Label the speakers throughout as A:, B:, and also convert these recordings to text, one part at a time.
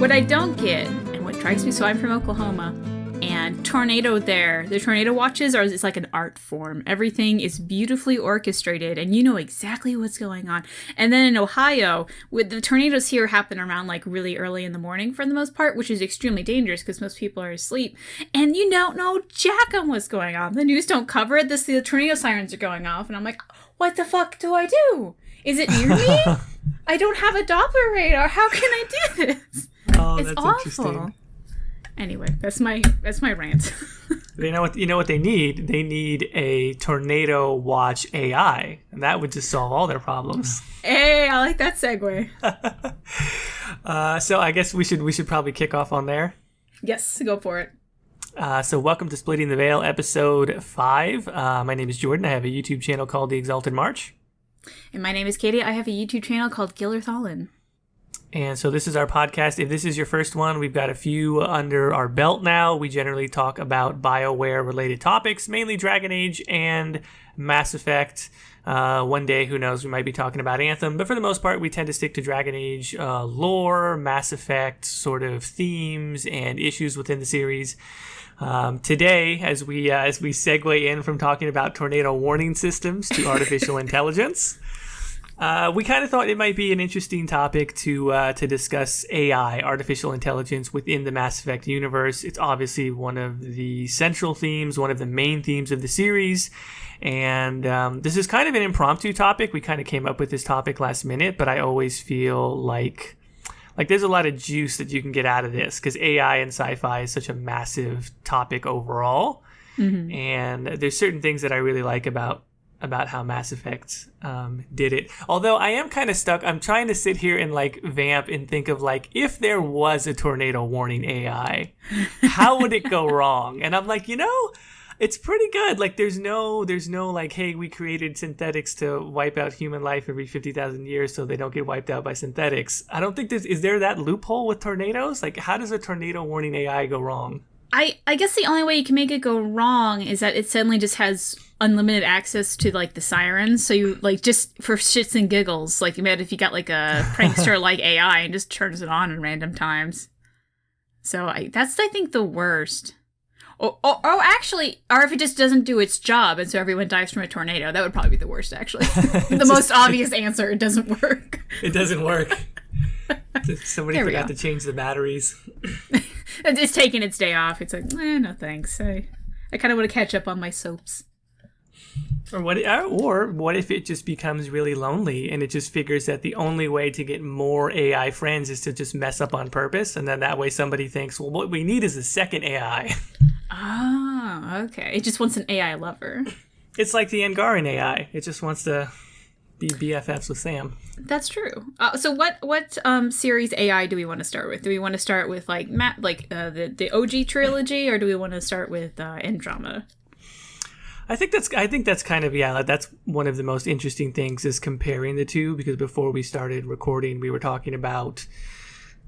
A: What I don't get, and what drives me, so I'm from Oklahoma, and tornado there, the tornado watches it's like an art form. Everything is beautifully orchestrated, and you know exactly what's going on. And then in Ohio, with the tornadoes here happen around like really early in the morning for the most part, which is extremely dangerous because most people are asleep, and you don't know jack on what's going on. The news don't cover it. The tornado sirens are going off, and I'm like, what the fuck do I do? Is it near me? I don't have a Doppler radar. How can I do this?
B: Oh,
A: it's
B: that's
A: awful.
B: Interesting.
A: Anyway, that's my rant.
B: You know what they need? They need a tornado watch AI, and that would just solve all their problems.
A: Hey, I like that segue.
B: So I guess we should probably kick off on there.
A: Yes, go for it.
B: So welcome to Splitting the Veil, episode 5. My name is Jordan. I have a YouTube channel called The Exalted March.
A: And my name is Caitie. I have a YouTube channel called Ghildirthalen.
B: And so this is our podcast. If this is your first one, we've got a few under our belt now. We generally talk about Bioware-related topics, mainly Dragon Age and Mass Effect. One day, who knows, we might be talking about Anthem. But for the most part, we tend to stick to Dragon Age lore, Mass Effect sort of themes and issues within the series. Today, as we segue in from talking about tornado warning systems to artificial intelligence, we kind of thought it might be an interesting topic to discuss AI, artificial intelligence, within the Mass Effect universe. It's obviously one of the central themes, one of the main themes of the series. And this is kind of an impromptu topic. We kind of came up with this topic last minute, but I always feel like there's a lot of juice that you can get out of this because AI and sci-fi is such a massive topic overall. Mm-hmm. And there's certain things that I really like about how Mass Effect did it. Although I am kind of stuck. I'm trying to sit here and like vamp and think of like, if there was a tornado warning AI, how would it go wrong? And I'm like, it's pretty good. Like there's no like, hey, we created synthetics to wipe out human life every 50,000 years so they don't get wiped out by synthetics. I don't think is there that loophole with tornadoes? Like how does a tornado warning AI go wrong?
A: I guess the only way you can make it go wrong is that it suddenly just has unlimited access to like the sirens. So you like just for shits and giggles, like imagine if you got like a prankster like AI and just turns it on in random times. So that's I think the worst. Or if it just doesn't do its job and so everyone dies from a tornado, that would probably be the worst actually. The most obvious answer, it doesn't work.
B: It doesn't work. Somebody forgot to change the batteries.
A: It's taking its day off. It's like, no thanks. I kind of want to catch up on my soaps.
B: Or what if it just becomes really lonely and it just figures that the only way to get more AI friends is to just mess up on purpose, and then that way somebody thinks, well, what we need is a second AI.
A: Oh, okay. It just wants an AI lover.
B: It's like the Angaran AI. It just wants to be BFFs with Sam.
A: That's true. So what series AI do we want to start with? Do we want to start with like the OG trilogy, or do we want to start with Andromeda?
B: I think that's kind of that's one of the most interesting things is comparing the two, because before we started recording we were talking about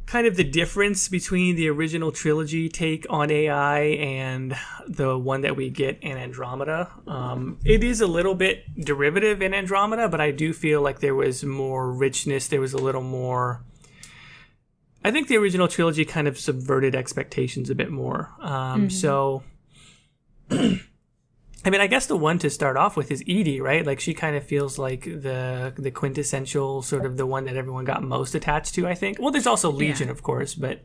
B: kind of the difference between the original trilogy take on AI and the one that we get in Andromeda. It is a little bit derivative in Andromeda, but I do feel like there was more richness. There was a little more... I think the original trilogy kind of subverted expectations a bit more. So... I mean, I guess the one to start off with is Edie, right? Like, she kind of feels like the quintessential sort of the one that everyone got most attached to, I think. Well, there's also Legion, of course, but...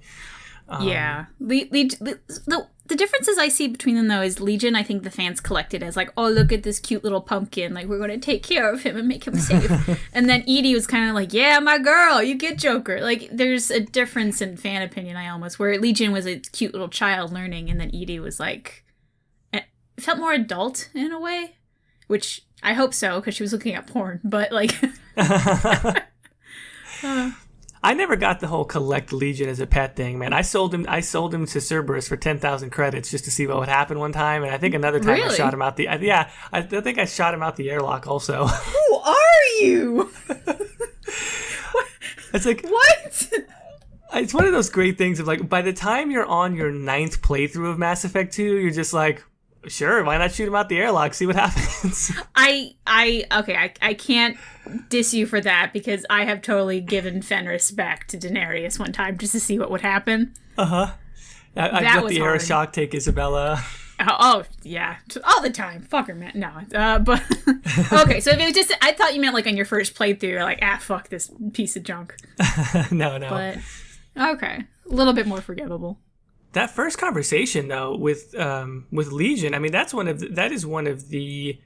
A: Yeah. The differences I see between them, though, is Legion, I think the fans collected as like, oh, look at this cute little pumpkin. Like, we're going to take care of him and make him safe. And then Edie was kind of like, yeah, my girl, you get Joker. Like, there's a difference in fan opinion, where Legion was a cute little child learning, and then Edie was like... felt more adult in a way, which I hope so because she was looking at porn, but like
B: I never got the whole collect Legion as a pet thing, man. I sold him to Cerberus for 10,000 credits just to see what would happen one time, and I think another time I shot him out I think I shot him out the airlock also.
A: Who are you?
B: It's like,
A: what?
B: It's one of those great things of like, by the time you're on your 9th playthrough of Mass Effect 2, you're just like, sure, why not shoot him out the airlock, see what happens?
A: I can't diss you for that because I have totally given Fenris back to Daenerys one time just to see what would happen.
B: Uh-huh. I've let the Aeroshock take Isabella.
A: Oh, yeah. All the time. Fuck her, man. No. But, okay, so if it was just, I thought you meant like on your first playthrough, you're like, fuck this piece of junk.
B: No.
A: But, okay. A little bit more forgivable.
B: That first conversation, though, with Legion, I mean, that is one of the,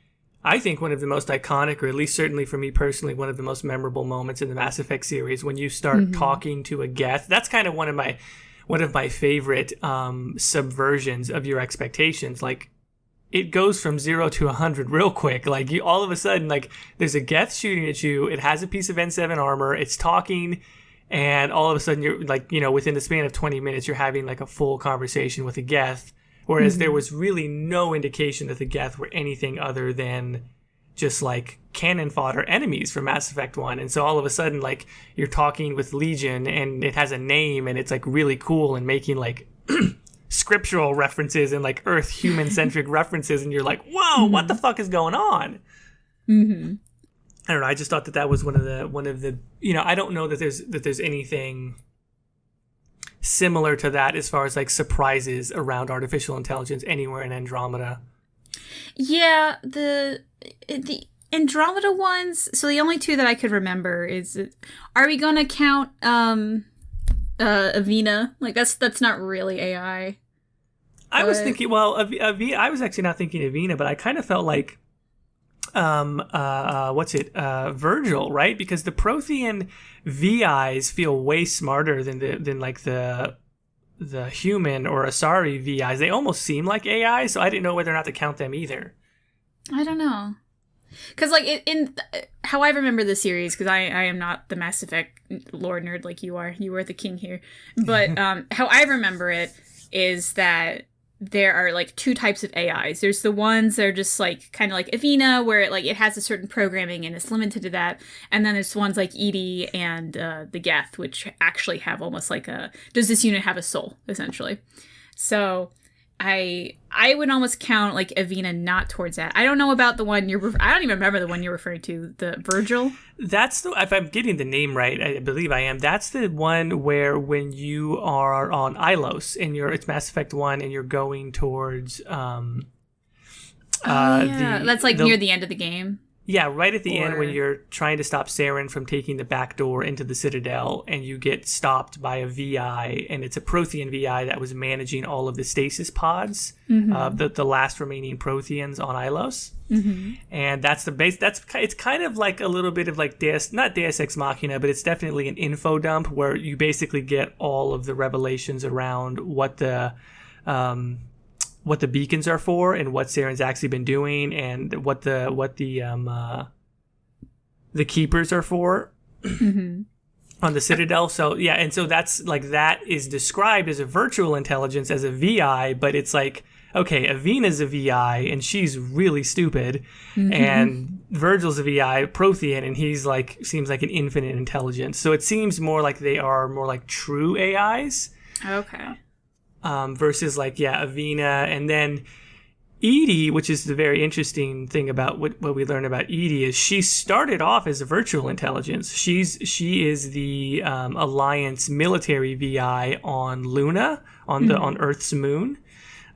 B: I think, one of the most iconic, or at least certainly for me personally, one of the most memorable moments in the Mass Effect series when you start talking to a Geth. That's kind of one of my favorite subversions of your expectations. Like, it goes from 0 to 100 real quick. Like, you all of a sudden, like, there's a Geth shooting at you. It has a piece of N7 armor. It's talking. And all of a sudden, you're like, within the span of 20 minutes, you're having like a full conversation with a Geth. Whereas there was really no indication that the Geth were anything other than just like cannon fodder enemies from Mass Effect 1. And so all of a sudden, like, you're talking with Legion and it has a name and it's like really cool and making like scriptural references and like Earth human centric references. And you're like, whoa, what the fuck is going on? I don't know. I just thought that was one of the I don't know that there's anything similar to that as far as like surprises around artificial intelligence anywhere in Andromeda.
A: Yeah, the Andromeda ones. So the only two that I could remember is, are we gonna count Avina? Like that's not really AI.
B: I was thinking, Avina. I was actually not thinking Avina, but I kind of felt like Virgil, right? Because the Prothean VIs feel way smarter than like the human or Asari VIs. They almost seem like AI, so I didn't know whether or not to count them either. I
A: don't know. Because like in how I remember the series, because I am not the Mass Effect lore nerd like you are. You are the king here. But how I remember it is that there are like two types of AIs. There's the ones that are just like kind of like Avina, where it has a certain programming and it's limited to that. And then there's ones like Edie and the Geth, which actually have almost like does this unit have a soul, essentially? So I would almost count like Avina not towards that. I don't know about the one I don't even remember the one you're referring to, the Virgil.
B: That's if I'm getting the name right, I believe I am. That's the one where when you are on Ilos and it's Mass Effect 1 and you're going towards
A: that's like near the end of the game.
B: Yeah, right at the end when you're trying to stop Saren from taking the back door into the Citadel and you get stopped by a VI, and it's a Prothean VI that was managing all of the stasis pods, the last remaining Protheans on Ilos. And that's the base. It's kind of like a little bit of like not Deus Ex Machina, but it's definitely an info dump where you basically get all of the revelations around what the beacons are for and what Saren's actually been doing and what the keepers are for on the Citadel. So yeah, and so that's like, that is described as a virtual intelligence, as a VI, but it's like, okay, Avina's a VI and she's really stupid, and Virgil's a VI, Prothean, and he's like, seems like an infinite intelligence. So it seems more like they are more like true AIs.
A: Okay.
B: Versus like, Avina, and then Edie, which is the very interesting thing about what we learn about Edie, is she started off as a virtual intelligence. She is the Alliance military VI on Luna, on Earth's moon.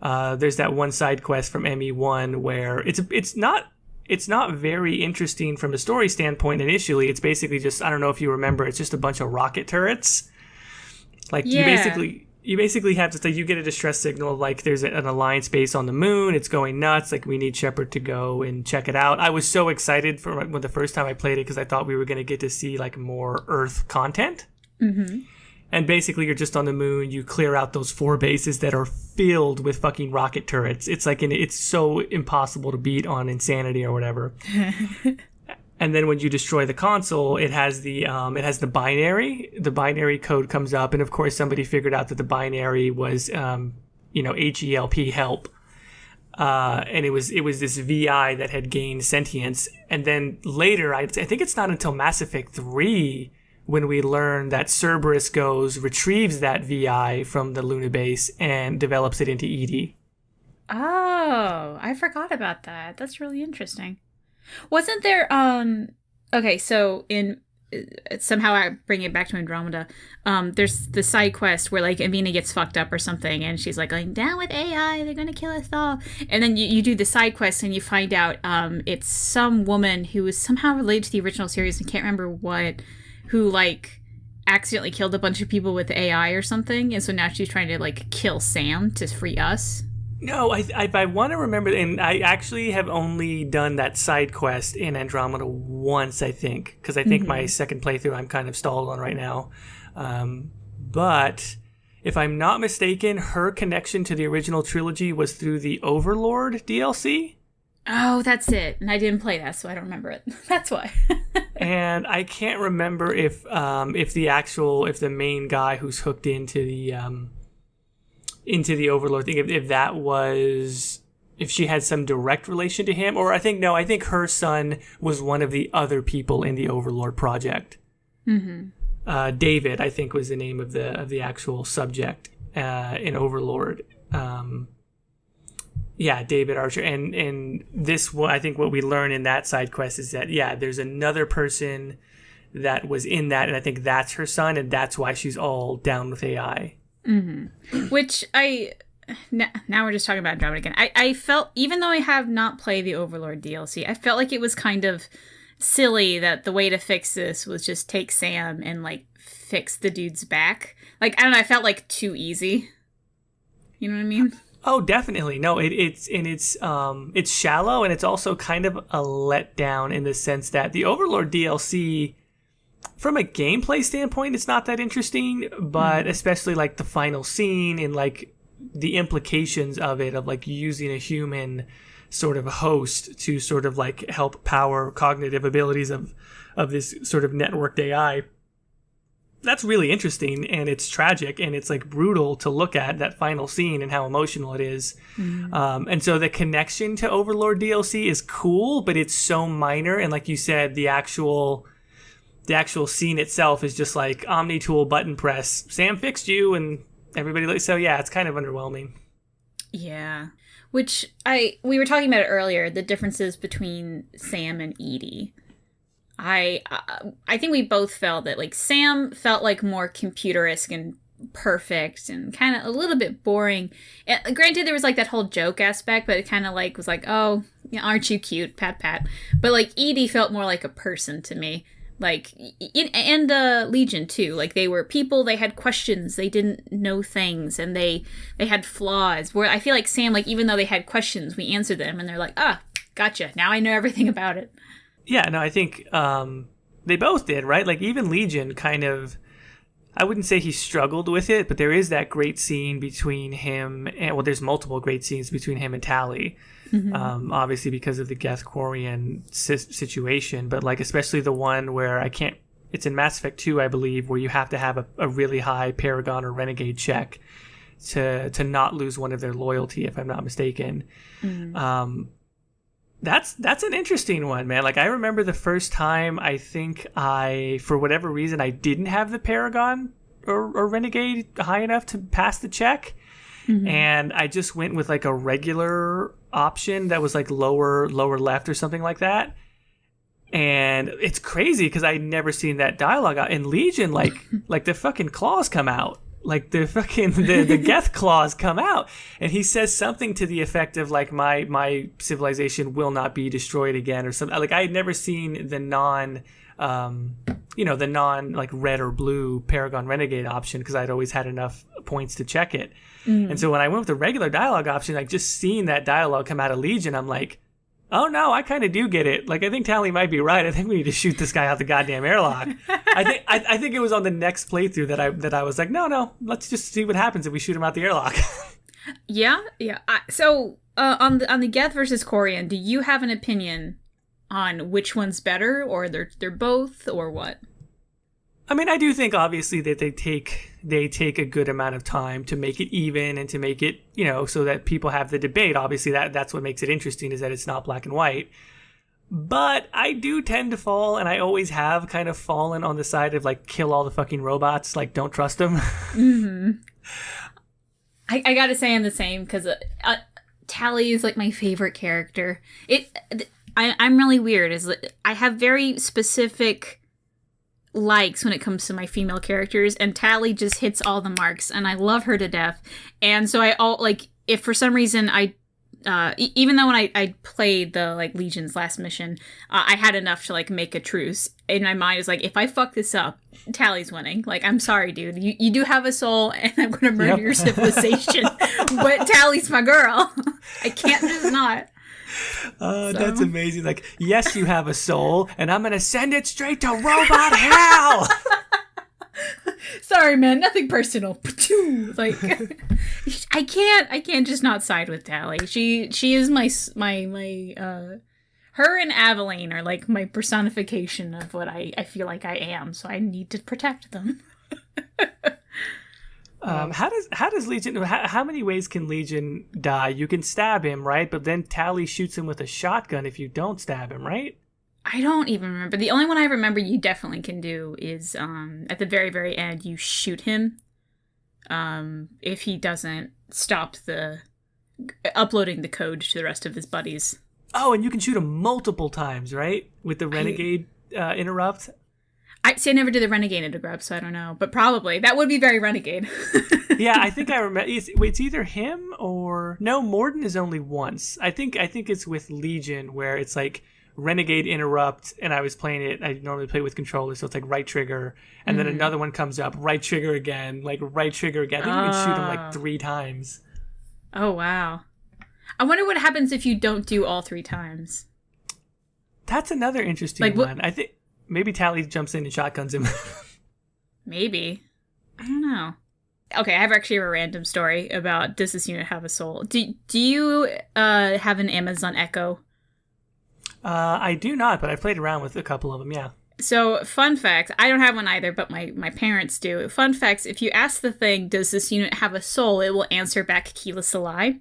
B: There's that one side quest from ME1 where it's not very interesting from a story standpoint initially. It's basically just, I don't know if you remember, it's just a bunch of rocket turrets. Like you basically have to, you get a distress signal, like there's an Alliance base on the moon, it's going nuts, like we need Shepard to go and check it out. I was so excited for when the first time I played it because I thought we were going to get to see like more Earth content. And basically you're just on the moon, you clear out those 4 bases that are filled with fucking rocket turrets. It's like, it's so impossible to beat on Insanity or whatever. And then when you destroy the console, it has the binary. The binary code comes up, and of course somebody figured out that the binary was HELP, help, and it was this VI that had gained sentience. And then later, I think it's not until Mass Effect 3 when we learn that Cerberus retrieves that VI from the Luna base and develops it into Edie.
A: Oh, I forgot about that. That's really interesting. Wasn't there Okay, so in somehow I bring it back to Andromeda. There's the side quest where like Amina gets fucked up or something, and she's like going down with AI, they're gonna kill us all. And then you do the side quest and you find out it's some woman who is somehow related to the original series and can't remember what, who like accidentally killed a bunch of people with AI or something, and so now she's trying to like kill Sam to free us.
B: No, I want to remember, and I actually have only done that side quest in Andromeda once, I think, because I think my second playthrough I'm kind of stalled on right now. But if I'm not mistaken, her connection to the original trilogy was through the Overlord DLC.
A: Oh, that's it. And I didn't play that, so I don't remember it. That's why.
B: And I can't remember if the main guy who's hooked into the Overlord thing, if she had some direct relation to him, or I think her son was one of the other people in the Overlord project. Mm-hmm. David, I think, was the name of the actual subject in Overlord. David Archer, and this one, I think what we learn in that side quest is that there's another person that was in that, and I think that's her son, and that's why she's all down with AI.
A: Mm-hmm. Which now we're just talking about Andromeda again. I felt, even though I have not played the Overlord DLC, I felt like it was kind of silly that the way to fix this was just take Sam and like fix the dude's back. Like, I don't know, I felt like too easy. You know what I mean? Oh,
B: definitely. No, it's shallow, and it's also kind of a letdown in the sense that the Overlord DLC, from a gameplay standpoint, it's not that interesting, but especially like the final scene and like the implications of it, of like using a human sort of host to sort of like help power cognitive abilities of this sort of networked AI. That's really interesting, and it's tragic, and it's like brutal to look at that final scene and how emotional it is. And so the connection to Overlord DLC is cool, but it's so minor, and like you said, the actual scene itself is just like Omni tool button press. Sam fixed you, and everybody. So it's kind of underwhelming.
A: Yeah, which we were talking about it earlier. The differences between Sam and Edie. I think we both felt that like Sam felt like more computer-esque and perfect and kind of a little bit boring. And granted, there was like that whole joke aspect, but it kind of like was like, oh, aren't you cute, pat pat. But like Edie felt more like a person to me. Like, and Legion too. Like, they were people, they had questions, they didn't know things, and they had flaws. Where I feel like Sam, like, even though they had questions, we answered them, and they're like, gotcha, now I know everything about it.
B: Yeah, no, I think they both did, right? Like, even Legion kind of, I wouldn't say he struggled with it, but there is that great scene between him, and well, there's multiple great scenes between him and Tali. Mm-hmm. Obviously because of the Geth Quarian situation, but like especially the one where it's in Mass Effect 2, I believe, where you have to have a really high Paragon or Renegade check to not lose one of their loyalty, if I'm not mistaken. Mm-hmm. That's an interesting one, man. Like, I remember the first time, I think for whatever reason, I didn't have the Paragon or Renegade high enough to pass the check. Mm-hmm. And I just went with like a regular option that was like lower left or something like that. And it's crazy because I'd never seen that dialogue out in Legion. Like the fucking claws come out. Like the fucking the Geth claws come out, and he says something to the effect of like my civilization will not be destroyed again or something. Like I had never seen the non like red or blue Paragon Renegade option because I'd always had enough points to check it. Mm-hmm. And so when I went with the regular dialogue option, like just seeing that dialogue come out of Legion, I'm like, oh no, I kind of do get it. Like I think Tali might be right. I think we need to shoot this guy out the goddamn airlock. I think it was on the next playthrough that I was like, no, let's just see what happens if we shoot him out the airlock.
A: Yeah. So on the Geth versus Quarian, do you have an opinion on which one's better, or they're both, or what?
B: I mean, I do think obviously that they take a good amount of time to make it even and to make it, so that people have the debate. Obviously, that's what makes it interesting, is that it's not black and white. But I do tend to fall, and I always have kind of fallen on the side of like kill all the fucking robots, like don't trust them. Mm-hmm.
A: I gotta say I'm the same, because Tali is like my favorite character. I'm really weird. I have very specific likes when it comes to my female characters, and Tally just hits all the marks, and I love her to death. And so if for some reason even though when I played the like Legion's last mission, I had enough to like make a truce. In my mind, is like, if I fuck this up, Tally's winning. Like, I'm sorry, dude. You do have a soul, and I'm gonna murder your civilization. But Tally's my girl. I can't just not.
B: Oh, so. That's amazing. Like, yes, you have a soul, and I'm gonna send it straight to robot hell.
A: Sorry, man. Nothing personal. Like, I can't just not side with Tally. She is my her and Aveline are like my personification of what I feel like I am. So I need to protect them.
B: How does Legion? How many ways can Legion die? You can stab him, right? But then Tally shoots him with a shotgun if you don't stab him, right?
A: I don't even remember. The only one I remember you definitely can do is at the very, very end, you shoot him if he doesn't stop the uploading the code to the rest of his buddies.
B: Oh, and you can shoot him multiple times, right? With the Renegade interrupt?
A: I never did the Renegade interrupt, so I don't know. But probably. That would be very Renegade.
B: Yeah, I think I remember. It's either him or... No, Morden is only once. I think it's with Legion where it's like... Renegade interrupt, and I was playing it. I normally play with controller, so it's like right trigger, and then another one comes up, right trigger again, like right trigger again. I think you can shoot him like 3 times.
A: Oh wow! I wonder what happens if you don't do all 3 times.
B: That's another interesting one. I think maybe Tally jumps in and shotguns him.
A: Maybe. I don't know. Okay, I have actually a random story about does this unit have a soul? Do you have an Amazon Echo?
B: I do not, but I've played around with a couple of them, yeah.
A: So, fun fact, I don't have one either, but my parents do. Fun facts, if you ask the thing, does this unit have a soul, it will answer back Keela Salai.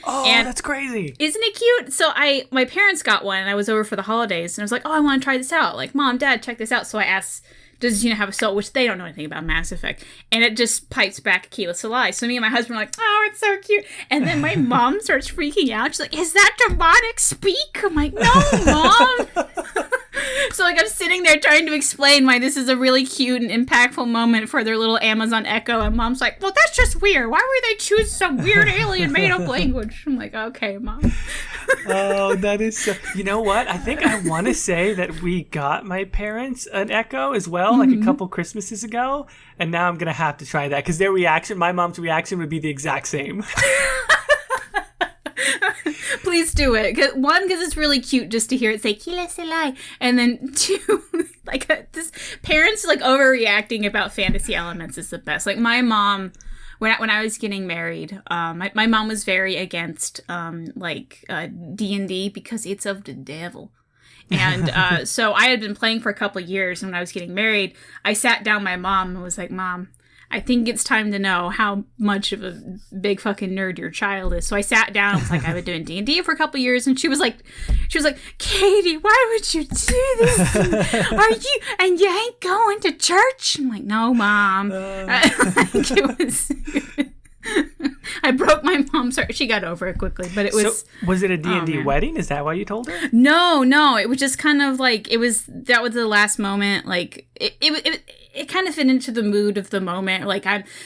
B: Oh, and that's crazy.
A: Isn't it cute? So, my parents got one, and I was over for the holidays, and I was like, oh, I want to try this out. Like, Mom, Dad, check this out. So I asked, does this unit have a soul? Which they don't know anything about Mass Effect. And it just pipes back Keela Salai. So me and my husband are like, oh, it's so cute. And then my mom starts freaking out. She's like, is that demonic speak? I'm like, no, Mom. So like I'm sitting there trying to explain why this is a really cute and impactful moment for their little Amazon Echo. And Mom's like, well, that's just weird. Why would they choose some weird alien made-up language? I'm like, okay, Mom.
B: Oh, that is so... You know what? I think I want to say that we got my parents an Echo as well, like a couple Christmases ago. And now I'm going to have to try that because their reaction, my mom's reaction would be the exact same.
A: Please do it. One, because it's really cute just to hear it say Keela Salai, and then 2, like this parents like overreacting about fantasy elements is the best. Like my mom, when I was getting married, my mom was very against D&D because it's of the devil. And so I had been playing for a couple of years, and when I was getting married, I sat down my mom and was like, Mom, I think it's time to know how much of a big fucking nerd your child is. So I sat down and was like, I've been doing D&D for a couple of years. And she was like, Caitie, why would you do this? And you ain't going to church? I'm like, no, Mom. I broke my mom's heart. She got over it quickly, but it was...
B: So, was it a D&D wedding? Is that why you told her?
A: No. It was just kind of like, that was the last moment. Like, it kind of fit into the mood of the moment. Like,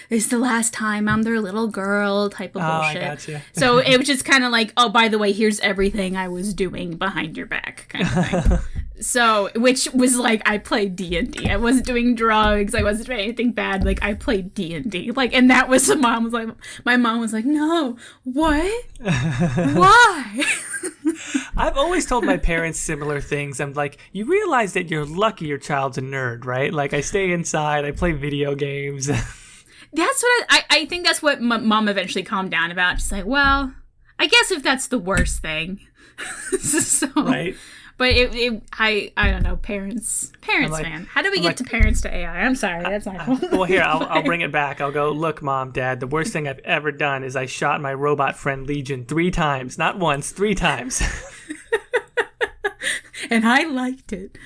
A: it's the last time I'm their little girl type of bullshit.
B: I gotcha.
A: So it was just kind of like, oh, by the way, here's everything I was doing behind your back kind of thing. So, which was like, I played D&D. I wasn't doing drugs. I wasn't doing anything bad. Like, I played D&D. Like, and that was my mom was like, no, what? Why?
B: I've always told my parents similar things. I'm like, you realize that you're lucky your child's a nerd, right? Like, I stay inside. I play video games.
A: That's what I think that's what Mom eventually calmed down about. She's like, well, I guess if that's the worst thing. So, right. But I don't know, parents, like, man. How do we get to parents to AI? I'm sorry, that's my fault.
B: Well, here, I'll bring it back. I'll go, look, Mom, Dad, the worst thing I've ever done is I shot my robot friend Legion 3 times. Not once, 3 times.
A: And I liked it.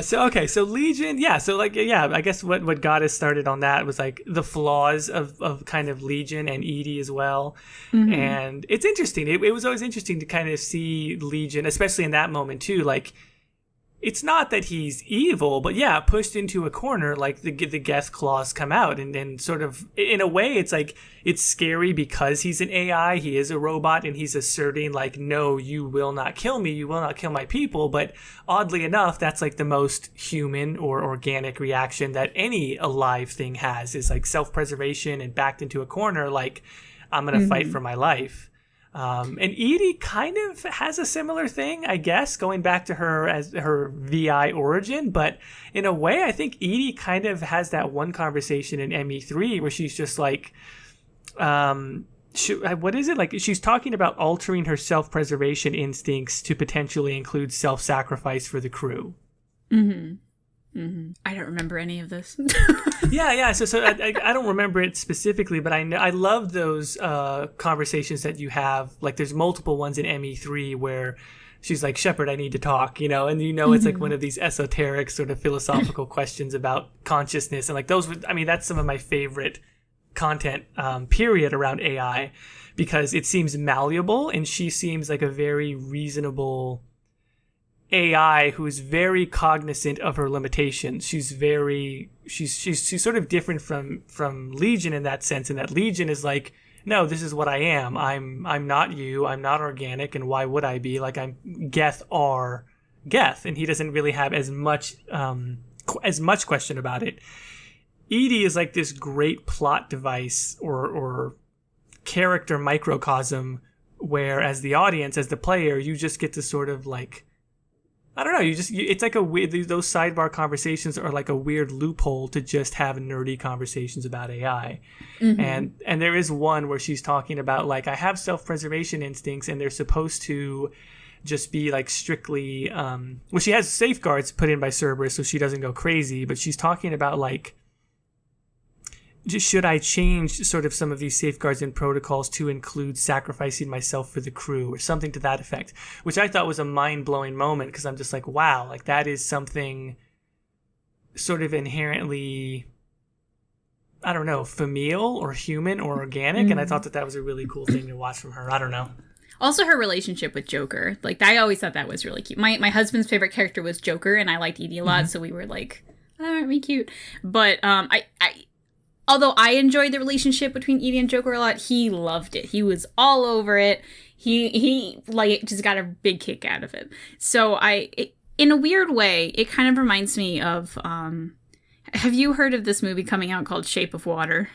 B: So Legion, I guess what got us started on that was like the flaws of kind of Legion and Edie as well. Mm-hmm. And it's interesting. It was always interesting to kind of see Legion, especially in that moment too. Like, it's not that he's evil, but yeah, pushed into a corner, like the Geth claws come out, and then sort of, in a way, it's like, it's scary because he's an AI, he is a robot, and he's asserting like, no, you will not kill me, you will not kill my people. But oddly enough, that's like the most human or organic reaction that any alive thing has, is like self-preservation and backed into a corner, like, I'm gonna fight for my life. And Edie kind of has a similar thing, I guess, going back to her as her VI origin. But in a way, I think Edie kind of has that one conversation in ME3 where she's just like, what is it? Like, she's talking about altering her self-preservation instincts to potentially include self-sacrifice for the crew.
A: Mm-hmm. Mm-hmm. I don't remember any of this.
B: Yeah. So I don't remember it specifically, but I love those conversations that you have. Like, there's multiple ones in ME3 where she's like, Shepard, I need to talk, and it's like one of these esoteric sort of philosophical questions about consciousness. And like that's some of my favorite content period around AI, because it seems malleable and she seems like a very reasonable AI who is very cognizant of her limitations. She's sort of different from Legion in that sense, and that Legion is like, no, this is what I am. I'm not you. I'm not organic, and why would I be? Like, I'm Geth or Geth, and he doesn't really have as much question about it. Edie is like this great plot device or character microcosm, where as the audience, as the player, you just get to sort of like, I don't know, it's like a weird, those sidebar conversations are like a weird loophole to just have nerdy conversations about AI. Mm-hmm. And there is one where she's talking about like, I have self-preservation instincts and they're supposed to just be like strictly, she has safeguards put in by Cerberus so she doesn't go crazy, but she's talking about like, should I change sort of some of these safeguards and protocols to include sacrificing myself for the crew or something to that effect, which I thought was a mind-blowing moment, because I'm just like, wow, like that is something sort of inherently, I don't know, familial or human or organic. And I thought that was a really cool thing to watch from her. I don't know.
A: Also, her relationship with Joker. Like, I always thought that was really cute. My husband's favorite character was Joker, and I liked Edie a lot, so we were like, oh, aren't we cute? But although I enjoyed the relationship between Edie and Joker a lot, he loved it. He was all over it. He like just got a big kick out of it. So in a weird way, it kind of reminds me of, have you heard of this movie coming out called Shape of Water?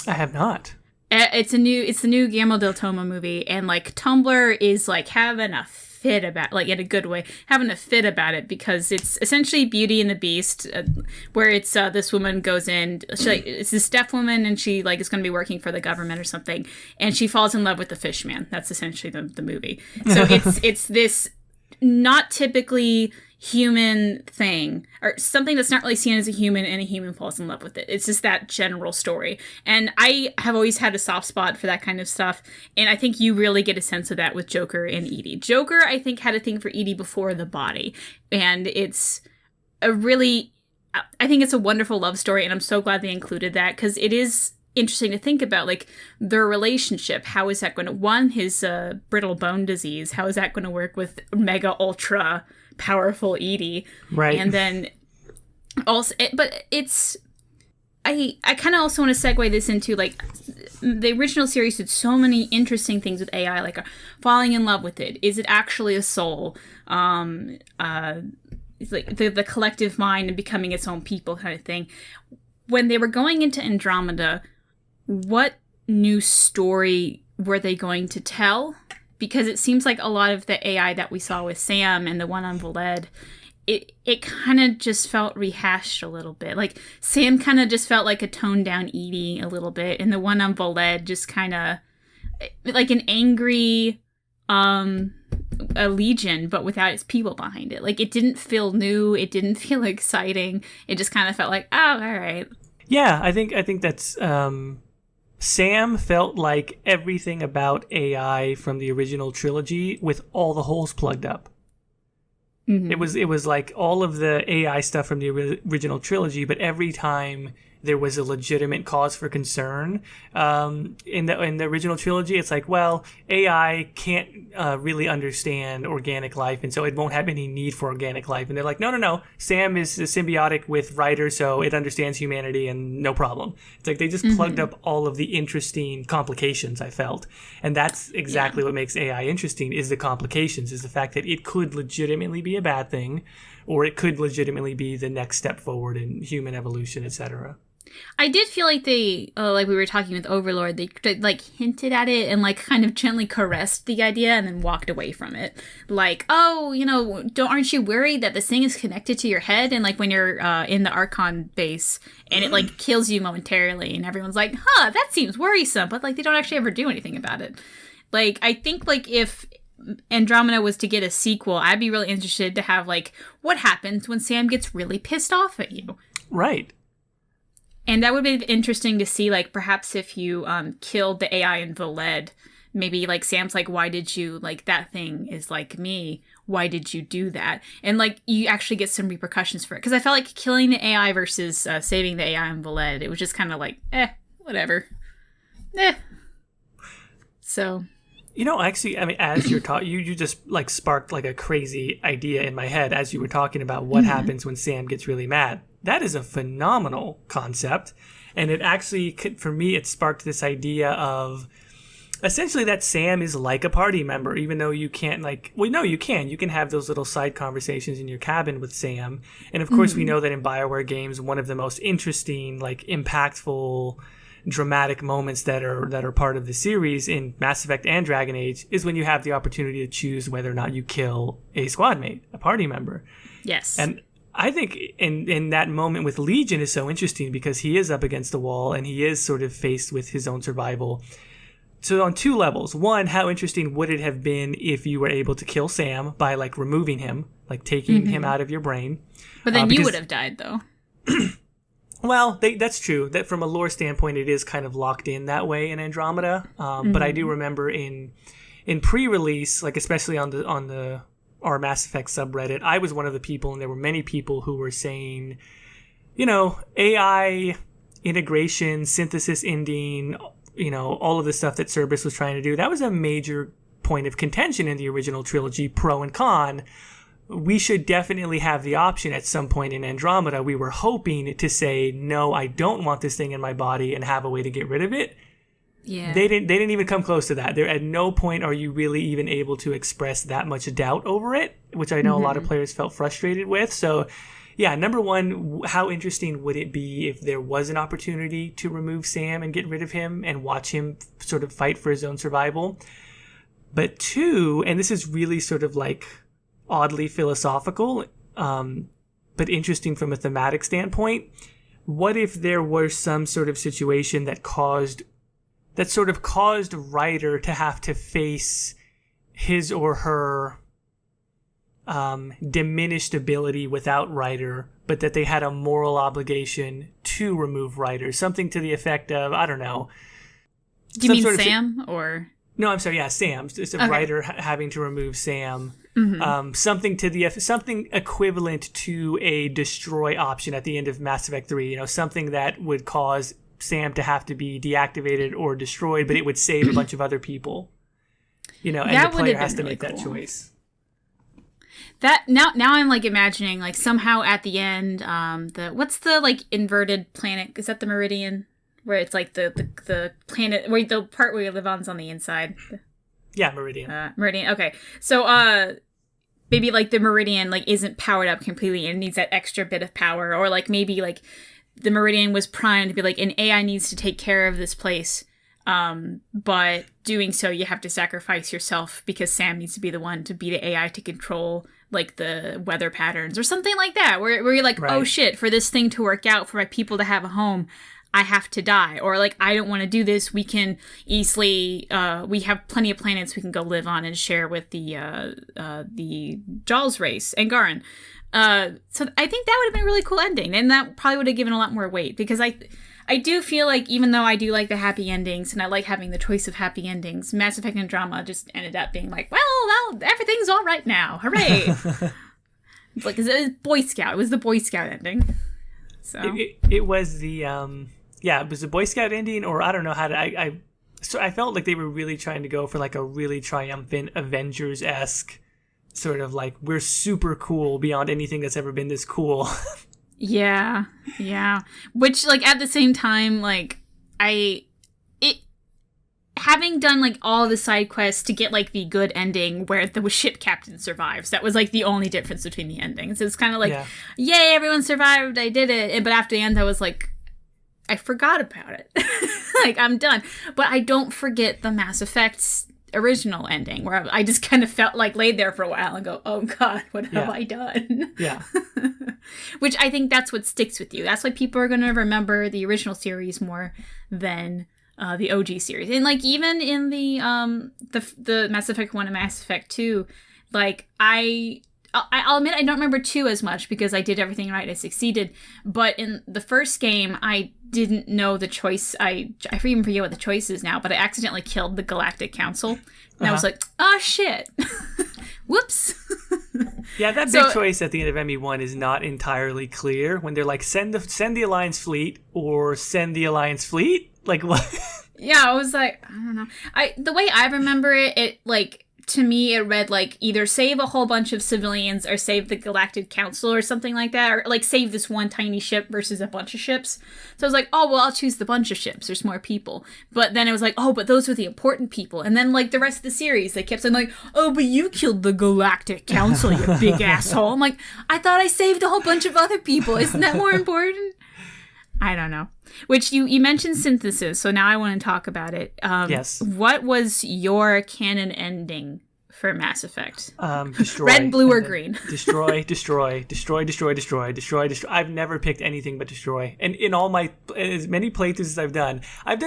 B: I have not.
A: It's the new Guillermo del Toro movie, and like Tumblr is like having a fit about, like in a good way, having a fit about it, because it's essentially Beauty and the Beast, where it's this woman goes in, it's this deaf woman, and she like is going to be working for the government or something, and she falls in love with the fish man. That's essentially the movie. So it's this not typically human thing, or something that's not really seen as a human, and a human falls in love with it. It's just that general story. And I have always had a soft spot for that kind of stuff, and I think you really get a sense of that with Joker and Edie. Joker, I think, had a thing for Edie before the body, and it's I think it's a wonderful love story, and I'm so glad they included that, because it is interesting to think about, like, their relationship. How is that going to, his brittle bone disease, how is that going to work with mega ultra powerful Edie?
B: Right.
A: And then also, I kind of also want to segue this into, like, the original series did so many interesting things with AI, like falling in love with it. Is it actually a soul? It's like the collective mind and becoming its own people kind of thing. When they were going into Andromeda, what new story were they going to tell? Because it seems like a lot of the AI that we saw with Sam and the one on Valed, it kind of just felt rehashed a little bit. Like, Sam kind of just felt like a toned down Edie a little bit, and the one on Valed just kind of like an angry a Legion, but without its people behind it. Like, it didn't feel new, it didn't feel exciting. It just kind of felt like, oh, all right.
B: Yeah, I think that's Sam felt like everything about AI from the original trilogy with all the holes plugged up. It was like all of the AI stuff from the original trilogy, but every time there was a legitimate cause for concern in the original trilogy, it's like, well, AI can't really understand organic life, and so it won't have any need for organic life. And they're like, no, Sam is symbiotic with Ryder, so it understands humanity and no problem. It's like they just plugged up all of the interesting complications, I felt. And that's exactly what makes AI interesting, is the complications, is the fact that it could legitimately be a bad thing, or it could legitimately be the next step forward in human evolution, etc.
A: I did feel like they, like we were talking with Overlord, they like hinted at it and like kind of gently caressed the idea and then walked away from it. Like, oh, aren't you worried that this thing is connected to your head? And like when you're in the Archon base and it like kills you momentarily and everyone's like, that seems worrisome. But like they don't actually ever do anything about it. Like, I think like if Andromeda was to get a sequel, I'd be really interested to have like what happens when Sam gets really pissed off at you.
B: Right.
A: And that would be interesting to see, like, perhaps if you killed the AI in Veled, maybe, like, Sam's like, why did you, like, that thing is like me, why did you do that? And, like, you actually get some repercussions for it. Because I felt like killing the AI versus saving the AI in Veled, it was just kind of like, whatever. So...
B: Actually, I mean, as you're talking, you just, like, sparked, like, a crazy idea in my head as you were talking about what happens when Sam gets really mad. That is a phenomenal concept. And it actually, for me, it sparked this idea of essentially that Sam is like a party member, even though you can't, like, well, no, you can. You can have those little side conversations in your cabin with Sam. And, of course, we know that in Bioware games, one of the most interesting, like, impactful, dramatic moments that are part of the series in Mass Effect and Dragon Age is when you have the opportunity to choose whether or not you kill a squad mate, a party member.
A: Yes.
B: And I think in that moment with Legion is so interesting because he is up against the wall and he is sort of faced with his own survival. So on two levels. One, how interesting would it have been if you were able to kill Sam by like removing him, like taking him out of your brain?
A: But then you would have died though.
B: Well, that's true. That from a lore standpoint, it is kind of locked in that way in Andromeda. But I do remember in pre-release, like especially on our Mass Effect subreddit, I was one of the people, and there were many people who were saying, AI integration, synthesis ending, all of the stuff that Cerberus was trying to do. That was a major point of contention in the original trilogy, pro and con. We should definitely have the option at some point in Andromeda. We were hoping to say, no, I don't want this thing in my body and have a way to get rid of it.
A: Yeah.
B: They didn't even come close to that. There, at no point are you really even able to express that much doubt over it, which I know a lot of players felt frustrated with. So, yeah, number one, how interesting would it be if there was an opportunity to remove Sam and get rid of him and watch him sort of fight for his own survival? But two, and this is really sort of like oddly philosophical, but interesting from a thematic standpoint. What if there were some sort of situation that caused Ryder to have to face his or her diminished ability without Ryder, but that they had a moral obligation to remove Ryder? Something to the effect of, I don't know.
A: Do you mean Sam or?
B: No, I'm sorry. Yeah, Sam. It's a Ryder having to remove Sam. Something equivalent to a destroy option at the end of Mass Effect 3. Something that would cause Sam to have to be deactivated or destroyed, but it would save a bunch of other people. And the player has to make that choice.
A: That now I'm like imagining like somehow at the end, what's the like inverted planet? Is that the Meridian? Where it's like the planet where the part where you live on's on the inside.
B: Yeah, Meridian.
A: Meridian. Okay, so maybe like the Meridian like isn't powered up completely and needs that extra bit of power, or like maybe like the Meridian was primed to be like an AI needs to take care of this place, but doing so you have to sacrifice yourself because Sam needs to be the one to be the AI to control like the weather patterns or something like that, where you're like, oh shit, for this thing to work out, for my people to have a home, I have to die, or like I don't want to do this. We can easily, we have plenty of planets we can go live on and share with the Jaws race and Garin. So I think that would have been a really cool ending, and that probably would have given a lot more weight, because I do feel like even though I do like the happy endings and I like having the choice of happy endings, Mass Effect Andromeda just ended up being like, well, everything's all right now, hooray. It's like, it was Boy Scout. It was the Boy Scout ending. So
B: it was the it was the Boy Scout ending, or I don't know how to. So I felt like they were really trying to go for like a really triumphant Avengers-esque sort of like, we're super cool beyond anything that's ever been this cool.
A: Yeah. Which, like, at the same time, like, having done, like, all the side quests to get, like, the good ending where the ship captain survives, that was, like, the only difference between the endings. It's kind of like, yay, everyone survived, I did it. But after the end, I was like, I forgot about it. Like, I'm done. But I don't forget the Mass Effect's original ending, where I just kind of felt like laid there for a while and go, oh God, what have I done?
B: Yeah.
A: Which I think that's what sticks with you. That's why people are going to remember the original series more than the OG series. And like, even in the Mass Effect 1 and Mass Effect 2, like, I'll admit I don't remember 2 as much because I did everything right. I succeeded. But in the first game, I didn't know the choice. I even forget what the choice is now, but I accidentally killed the Galactic Council. And I was like, oh, shit. Whoops.
B: Yeah, that big choice at the end of ME1 is not entirely clear. When they're like, send the Alliance fleet or send the Alliance fleet? Like, what?
A: Yeah, I was like, I don't know. The way I remember it, like, to me, it read like either save a whole bunch of civilians or save the Galactic Council or something like that. Or like save this one tiny ship versus a bunch of ships. So I was like, oh, well, I'll choose the bunch of ships. There's more people. But then it was like, oh, but those are the important people. And then like the rest of the series, they kept saying like, oh, but you killed the Galactic Council, you big asshole. I'm like, I thought I saved a whole bunch of other people. Isn't that more important? I don't know. Which you mentioned synthesis, so now I want to talk about it.
B: Yes.
A: What was your canon ending for Mass Effect?
B: Destroy.
A: Red, blue, or green?
B: Destroy. I've never picked anything but destroy. And in all my, as many playthroughs as I've done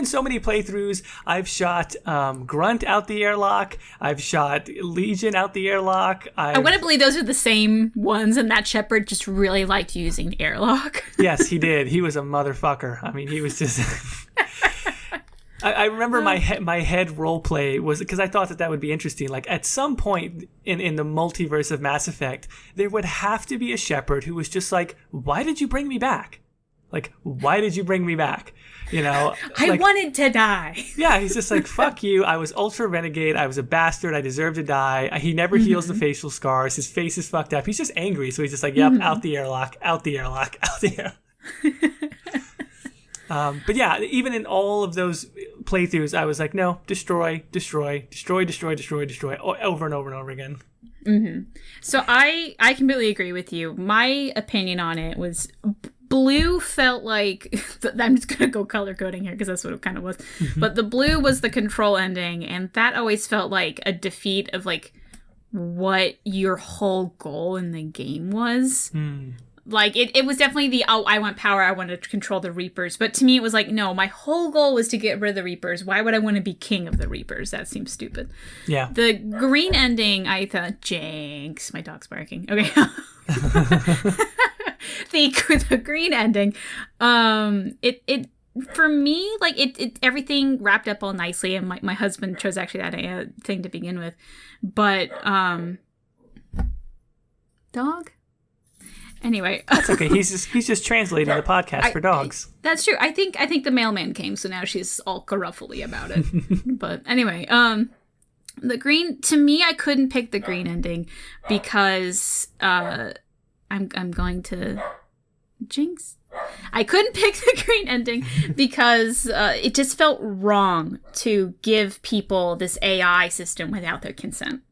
B: so many playthroughs. I've shot Grunt out the airlock. I've shot Legion out the airlock.
A: I want to believe those are the same ones, and that Shepard just really liked using the airlock.
B: Yes, he did. He was a motherfucker. I mean, he was just... I remember my head role play was, because I thought that would be interesting. Like, at some point in the multiverse of Mass Effect, there would have to be a Shepard who was just like, why did you bring me back? Like, why did you bring me back? You know,
A: I wanted to die.
B: Yeah, he's just like, fuck you. I was ultra renegade. I was a bastard. I deserve to die. He never heals the facial scars. His face is fucked up. He's just angry. So he's just like, yep, out the airlock, out the airlock, out the airlock. But yeah, even in all of those playthroughs, I was like, no, destroy, over and over and over again.
A: Mm-hmm. So I completely agree with you. My opinion on it was blue felt like, I'm just going to go color coding here because that's what it kind of was. Mm-hmm. But the blue was the control ending, and that always felt like a defeat of like what your whole goal in the game was. Like, it was definitely the, oh, I want power, I want to control the Reapers. But to me, it was like, no, my whole goal was to get rid of the Reapers. Why would I want to be king of the Reapers? That seems stupid. Yeah. The green ending, I thought, Jinx, my dog's barking. Okay. the green ending, it for me, like, it everything wrapped up all nicely. And my husband chose actually that thing to begin with. But, dog? Anyway,
B: that's okay. He's just translating the podcast for dogs.
A: That's true. I think the mailman came, so now she's all caruffly about it. But anyway, the green, to me, I couldn't pick the green ending because I'm going to Jinx. I couldn't pick the green ending because it just felt wrong to give people this AI system without their consent.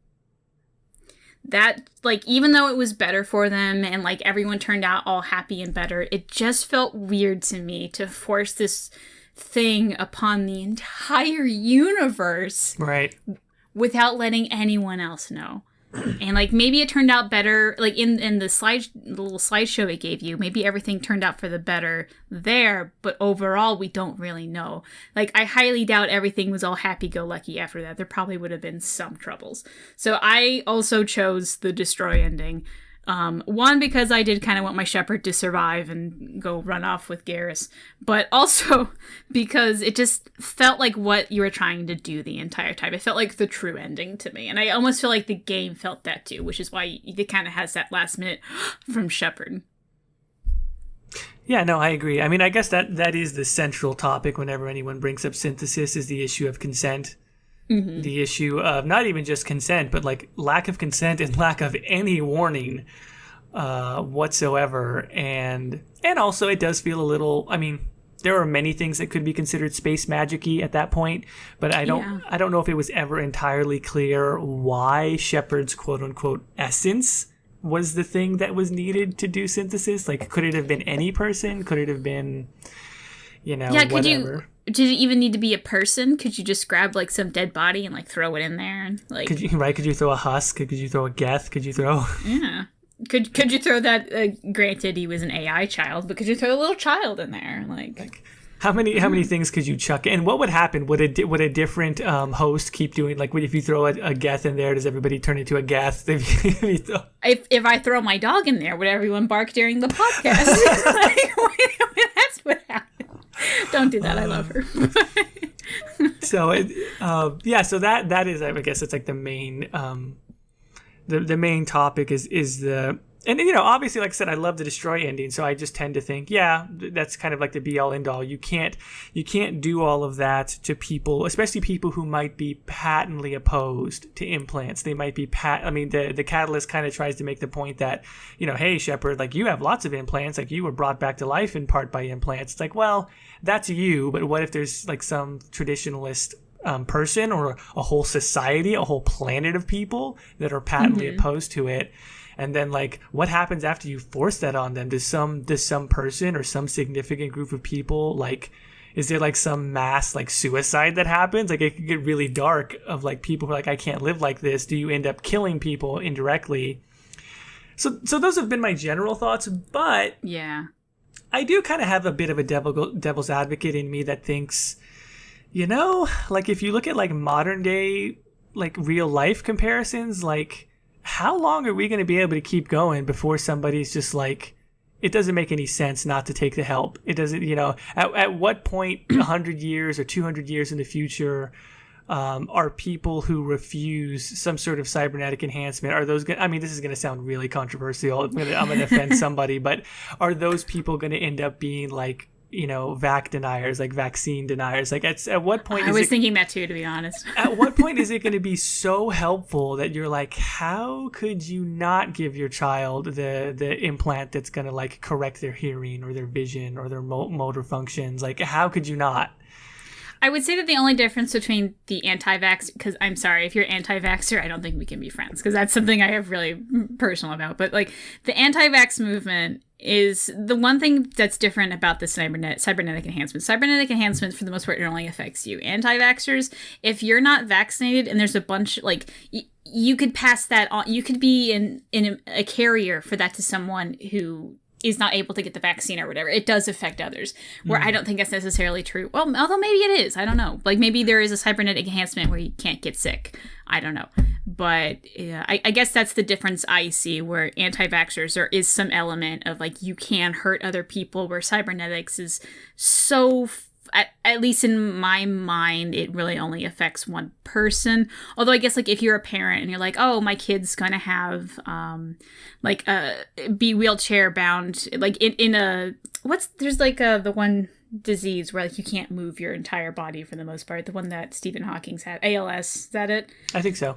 A: That, like, even though it was better for them and, like, everyone turned out all happy and better, it just felt weird to me to force this thing upon the entire universe. Right. Without letting anyone else know. And, like, maybe it turned out better, like, in the little slideshow it gave you, maybe everything turned out for the better there, but overall, we don't really know. Like, I highly doubt everything was all happy-go-lucky after that. There probably would have been some troubles. So I also chose the destroy ending. One, because I did kind of want my shepherd to survive and go run off with Garrus, but also because it just felt like what you were trying to do the entire time. It felt like the true ending to me, and I almost feel like the game felt that too, which is why it kind of has that last minute from Shepard.
B: Yeah, no, I agree. I mean, I guess that is the central topic whenever anyone brings up synthesis, is the issue of consent. Mm-hmm. The issue of not even just consent, but like lack of consent and lack of any warning whatsoever. And also it does feel a little, I mean, there are many things that could be considered space magic-y at that point, but I don't know if it was ever entirely clear why Shepard's quote-unquote essence was the thing that was needed to do synthesis. Like, could it have been any person? Could it have been, whatever?
A: Did it even need to be a person? Could you just grab like some dead body and like throw it in there? And like,
B: could you throw a husk? Could you throw a geth? Could you throw?
A: Yeah. Could you throw that? Granted, he was an AI child, but could you throw a little child in there? Like
B: how many things could you chuck? And what would happen? Would a different host keep doing? Like, if you throw a geth in there, does everybody turn into a geth?
A: If I throw my dog in there, would everyone bark during the podcast? Like, that's what happened. Don't do that. I love her.
B: So that is, I guess, it's like the main the main topic is the. And, obviously, like I said, I love the destroy ending, so I just tend to think, yeah, that's kind of like the be-all, end-all. You can't do all of that to people, especially people who might be patently opposed to implants. They might be the Catalyst kind of tries to make the point that, hey, Shepard, like, you have lots of implants, like, you were brought back to life in part by implants. It's like, well, that's you, but what if there's, like, some traditionalist person or a whole society, a whole planet of people that are patently opposed to it? And then, like, what happens after you force that on them? Does some person or some significant group of people, like, is there like some mass like suicide that happens? Like, it could get really dark of like people who are like, I can't live like this. Do you end up killing people indirectly? So those have been my general thoughts, but
A: yeah,
B: I do kind of have a bit of a devil's advocate in me that thinks, like, if you look at like modern day like real life comparisons, like, how long are we going to be able to keep going before somebody's just like, it doesn't make any sense not to take the help? It doesn't, at what point, 100 years or 200 years in the future, are people who refuse some sort of cybernetic enhancement, are those I mean, this is going to sound really controversial. I'm going to offend somebody, but are those people going to end up being like, vac deniers, like vaccine deniers? Like, at what point
A: I was thinking that too, to be honest.
B: At what point is it going to be so helpful that you're like, how could you not give your child the implant that's going to like correct their hearing or their vision or their motor functions? Like, how could you not?
A: I would say that the only difference between the anti-vax, because I'm sorry, if you're anti-vaxxer, I don't think we can be friends, because that's something I have really personal about. But like, the anti-vax movement is the one thing that's different about the cybernetic enhancements. Cybernetic enhancements, for the most part, it only affects you. Anti-vaxxers, if you're not vaccinated and there's a bunch, like, you could pass that on. You could be in a carrier for that to someone who is not able to get the vaccine or whatever. It does affect others, where I don't think that's necessarily true. Well, although maybe it is. I don't know. Like, maybe there is a cybernetic enhancement where you can't get sick. I don't know. But yeah, I guess that's the difference I see, where anti-vaxxers, there is some element of, like, you can hurt other people, where cybernetics is so... At least in my mind, it really only affects one person. Although I guess, like, if you're a parent and you're like, oh, my kid's gonna have be wheelchair bound, like in a there's like the one disease where, like, you can't move your entire body for the most part, the one that Stephen Hawking's had, ALS, is that it?
B: I think so.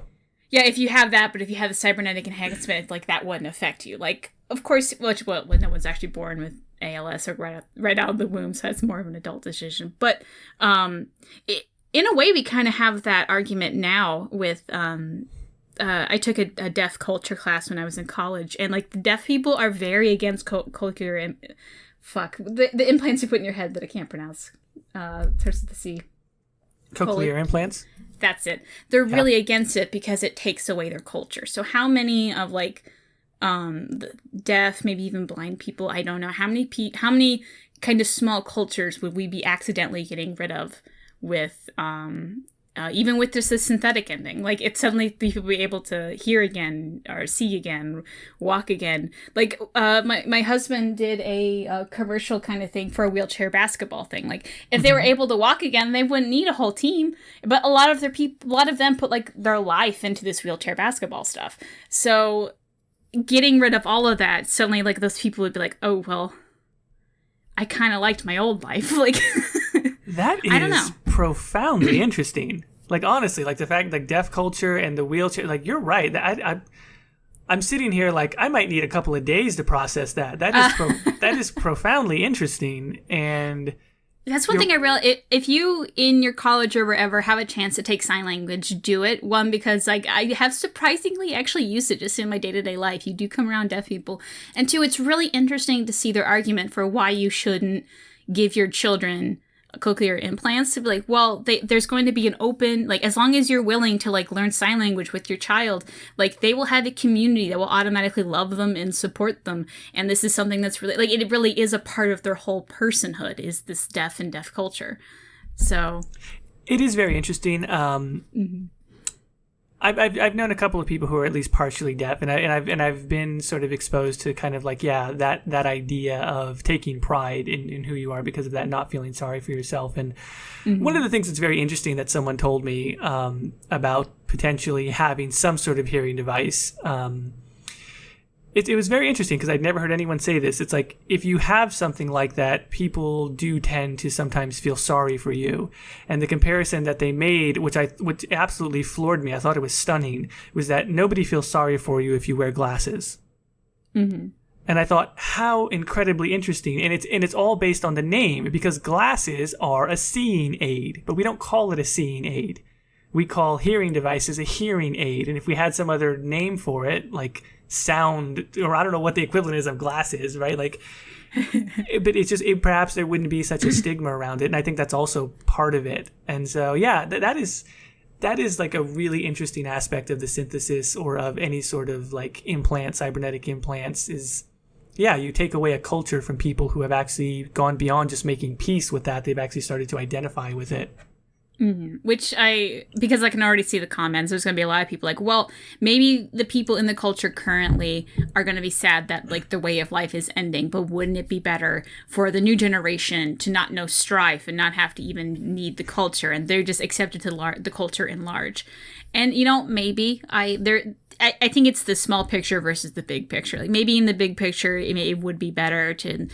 A: Yeah, if you have that, but if you have the cybernetic enhancement, like, that wouldn't affect you. Like, of course, well, no one's actually born with ALS or right out of the womb, so that's more of an adult decision. But in a way, we kind of have that argument now with... I took a deaf culture class when I was in college, and, like, the deaf people are very against cochlear... the implants you put in your head that I can't pronounce. Starts with the C.
B: Cochlear implants?
A: That's it. They're really against it because it takes away their culture. So how many of, like... the deaf, maybe even blind people, I don't know how many kind of small cultures would we be accidentally getting rid of with even with just the synthetic ending, like it's suddenly people be able to hear again or see again, walk again. Like my husband did a commercial kind of thing for a wheelchair basketball thing. Like if they were able to walk again, they wouldn't need a whole team. But a lot of them put like their life into this wheelchair basketball stuff. So getting rid of all of that, suddenly like those people would be like, oh well, I kind of liked my old life. Like
B: that is
A: I don't know.
B: Profoundly interesting. Like honestly, like the fact like deaf culture and the wheelchair, like you're right. I'm sitting here like I might need a couple of days to process that. That is profoundly interesting. And
A: that's one thing I realized. If you in your college or wherever have a chance to take sign language, do it. One, because like I have surprisingly actually used it just in my day-to-day life. You do come around deaf people. And two, it's really interesting to see their argument for why you shouldn't give your children cochlear implants, to be like, well, there's going to be an open, like, as long as you're willing to like learn sign language with your child, like they will have a community that will automatically love them and support them. And this is something that's really like, it really is a part of their whole personhood, is this deaf and deaf culture. So
B: it is very interesting. I've known a couple of people who are at least partially deaf, and I've been sort of exposed to kind of like that idea of taking pride in who you are because of that, not feeling sorry for yourself. And one of the things that's very interesting that someone told me about potentially having some sort of hearing device. It was very interesting because I'd never heard anyone say this. It's like if you have something like that, people do tend to sometimes feel sorry for you. And the comparison that they made, which absolutely floored me, I thought it was stunning, was that nobody feels sorry for you if you wear glasses. Mm-hmm. And I thought, how incredibly interesting. And it's all based on the name, because glasses are a seeing aid, but we don't call it a seeing aid. We call hearing devices a hearing aid. And if we had some other name for it, like sound, or I don't know what the equivalent is of glasses, right? Like, but it's just, perhaps there wouldn't be such a stigma around it. And I think that's also part of it. And so, yeah, that is like a really interesting aspect of the synthesis or of any sort of like implant, cybernetic implants is, yeah, you take away a culture from people who have actually gone beyond just making peace with that. They've actually started to identify with it.
A: Mm-hmm. Which because I can already see the comments, there's going to be a lot of people like, well, maybe the people in the culture currently are going to be sad that like the way of life is ending, but wouldn't it be better for the new generation to not know strife and not have to even need the culture, and they're just accepted to the culture in large? And maybe I think it's the small picture versus the big picture. Like maybe in the big picture, it would be better to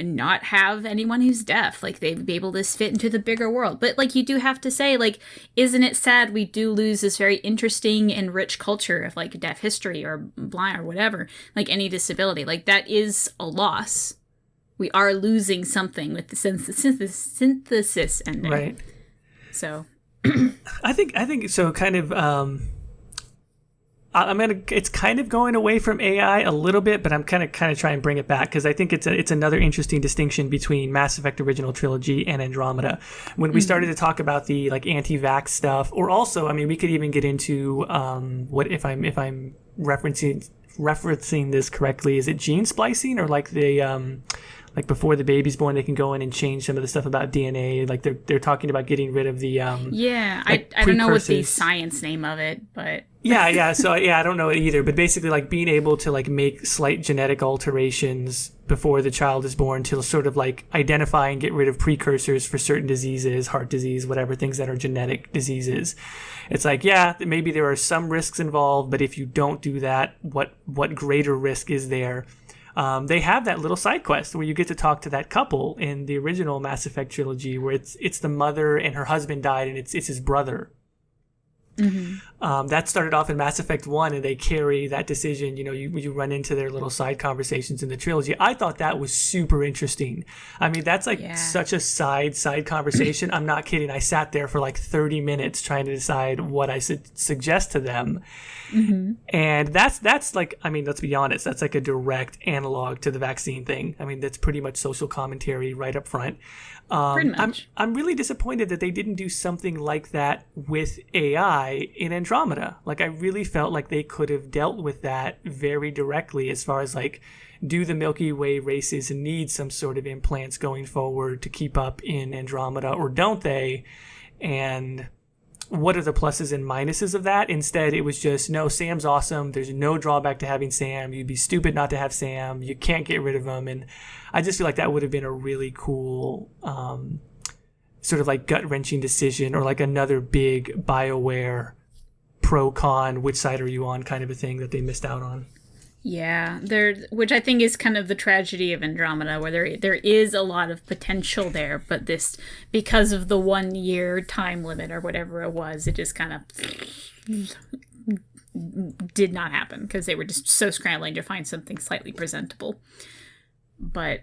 A: not have anyone who's deaf, like they'd be able to fit into the bigger world. But like you do have to say, like, isn't it sad we do lose this very interesting and rich culture of like deaf history or blind or whatever, like any disability? Like that is a loss. We are losing something with the synthesis ending. Right. So
B: I think so. Kind of. It's kind of going away from AI a little bit, but I'm kind of trying to bring it back because I think it's another interesting distinction between Mass Effect Original Trilogy and Andromeda. When we started to talk about the like anti-vax stuff, or also, I mean, we could even get into what if I'm referencing this correctly, is it gene splicing, or like the like before the baby's born, they can go in and change some of the stuff about DNA. Like they're talking about getting rid of the
A: I don't know what the science name of it, but
B: yeah. So I don't know it either. But basically, like being able to like make slight genetic alterations before the child is born to sort of like identify and get rid of precursors for certain diseases, heart disease, whatever, things that are genetic diseases. It's like, yeah, maybe there are some risks involved, but if you don't do that, what greater risk is there? They have that little side quest where you get to talk to that couple in the original Mass Effect trilogy, where it's the mother and her husband died, and it's his brother. Mm-hmm. That started off in Mass Effect 1, and they carry that decision. You run into their little side conversations in the trilogy. I thought that was super interesting. I mean, that's like such a side conversation. I'm not kidding. I sat there for like 30 minutes trying to decide what I should suggest to them. Mm-hmm. And that's like, I mean, let's be honest, that's like a direct analog to the vaccine thing. I mean, that's pretty much social commentary right up front.
A: Pretty much.
B: I'm really disappointed that they didn't do something like that with AI in Andromeda. Like, I really felt like they could have dealt with that very directly, as far as like, do the Milky Way races need some sort of implants going forward to keep up in Andromeda, or don't they? And what are the pluses and minuses of that. Instead, it was just, no, Sam's awesome. There's no drawback to having Sam. You'd be stupid not to have Sam. You can't get rid of him. And I just feel like that would have been a really cool sort of like gut-wrenching decision, or like another big BioWare pro-con, which side are you on kind of a thing that they missed out on.
A: Yeah, which I think is kind of the tragedy of Andromeda, where there is a lot of potential there, but this, because of the 1 year time limit or whatever it was, it just kind of did not happen because they were just so scrambling to find something slightly presentable. But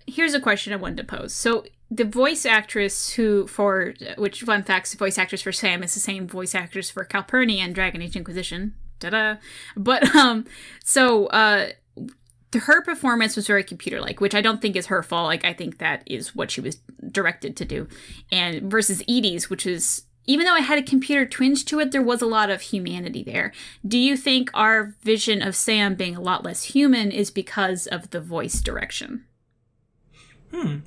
A: here's a question I wanted to pose. So the voice actress which fun facts, the voice actress for Sam is the same voice actress for Calpurnia and Dragon Age Inquisition. Ta-da! But, her performance was very computer-like, which I don't think is her fault. Like, I think that is what she was directed to do. And versus Edie's, which is, even though it had a computer twinge to it, there was a lot of humanity there. Do you think our vision of Sam being a lot less human is because of the voice direction?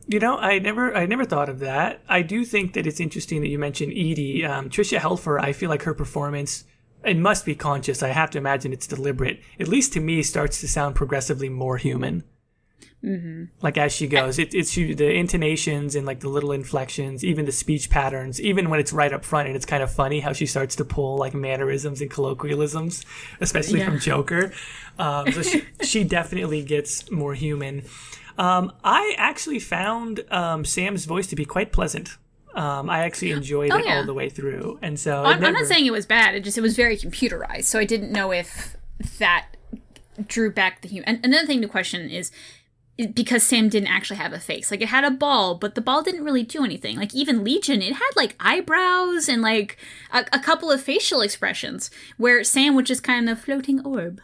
B: You know, I never thought of that. I do think that it's interesting that you mentioned Edie. Tricia Helfer, I feel like her performance, it must be conscious. I have to imagine it's deliberate. At least to me, starts to sound progressively more human. Mm-hmm. Like as she goes, it's the intonations and like the little inflections, even the speech patterns, even when it's right up front, and it's kind of funny how she starts to pull like mannerisms and colloquialisms, especially from Joker. So she definitely gets more human. I actually found Sam's voice to be quite pleasant. I actually enjoyed it all the way through, and so
A: I'm not saying it was bad. It was very computerized, so I didn't know if that drew back the human. And another thing to question is because Sam didn't actually have a face. Like, it had a ball, but the ball didn't really do anything. Like, even Legion, it had like eyebrows and like a couple of facial expressions, where Sam was just kind of floating orb,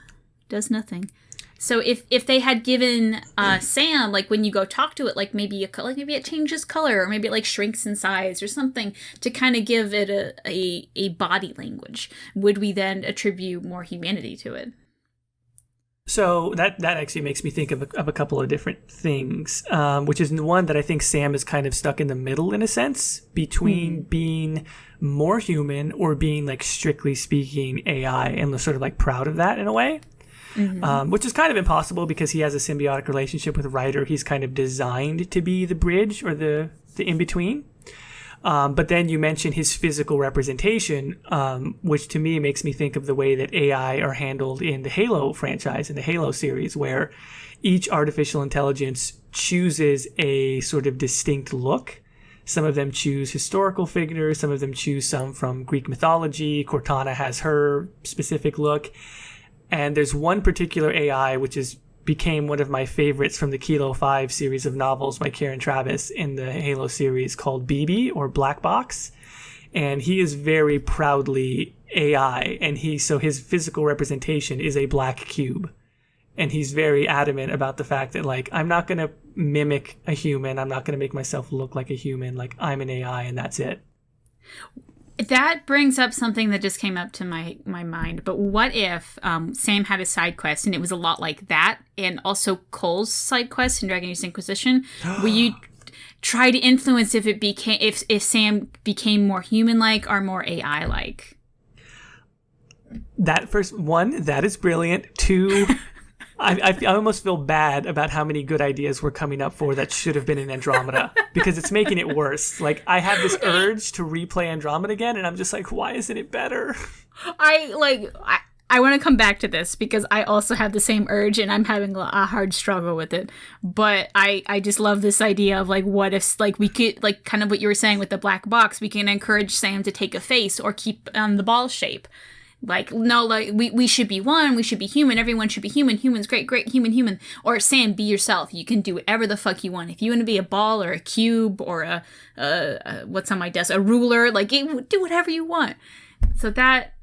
A: does nothing. So if they had given Sam, like when you go talk to it, like maybe it changes color, or maybe it like shrinks in size or something to kind of give it a body language, would we then attribute more humanity to it?
B: So that actually makes me think of a couple of different things, which is one that I think Sam is kind of stuck in the middle in a sense between being more human or being like strictly speaking AI, and sort of like proud of that in a way. Mm-hmm. Which is kind of impossible because he has a symbiotic relationship with Ryder. He's kind of designed to be the bridge or the in-between. But then you mention his physical representation, which to me makes me think of the way that AI are handled in the Halo franchise, in the Halo series, where each artificial intelligence chooses a sort of distinct look. Some of them choose historical figures. Some of them choose some from Greek mythology. Cortana has her specific look. And there's one particular AI which became one of my favorites from the Kilo 5 series of novels by Karen Travis in the Halo series, called BB, or Black Box. And he is very proudly AI, and so his physical representation is a black cube. And he's very adamant about the fact that, like, I'm not going to mimic a human. I'm not going to make myself look like a human. Like, I'm an AI and that's it.
A: That brings up something that just came up to my mind. But what if Sam had a side quest and it was a lot like that, and also Cole's side quest in Dragon Age Inquisition, where you try to influence if Sam became more human-like or more AI-like?
B: That first one, that is brilliant. Two, I almost feel bad about how many good ideas we're coming up for that should have been in Andromeda, because it's making it worse. Like, I have this urge to replay Andromeda again, and I'm just like, why isn't it better?
A: I want to come back to this because I also have the same urge, and I'm having a hard struggle with it. But I just love this idea of, like, what if, like, we could, like, kind of what you were saying with the black box, we can encourage Sam to take a face or keep the ball shape. Like, no, like, we should be one, we should be human, everyone should be human, humans, great, human. Or Sam, be yourself, you can do whatever the fuck you want. If you want to be a ball or a cube or a what's on my desk, a ruler, like, do whatever you want. So that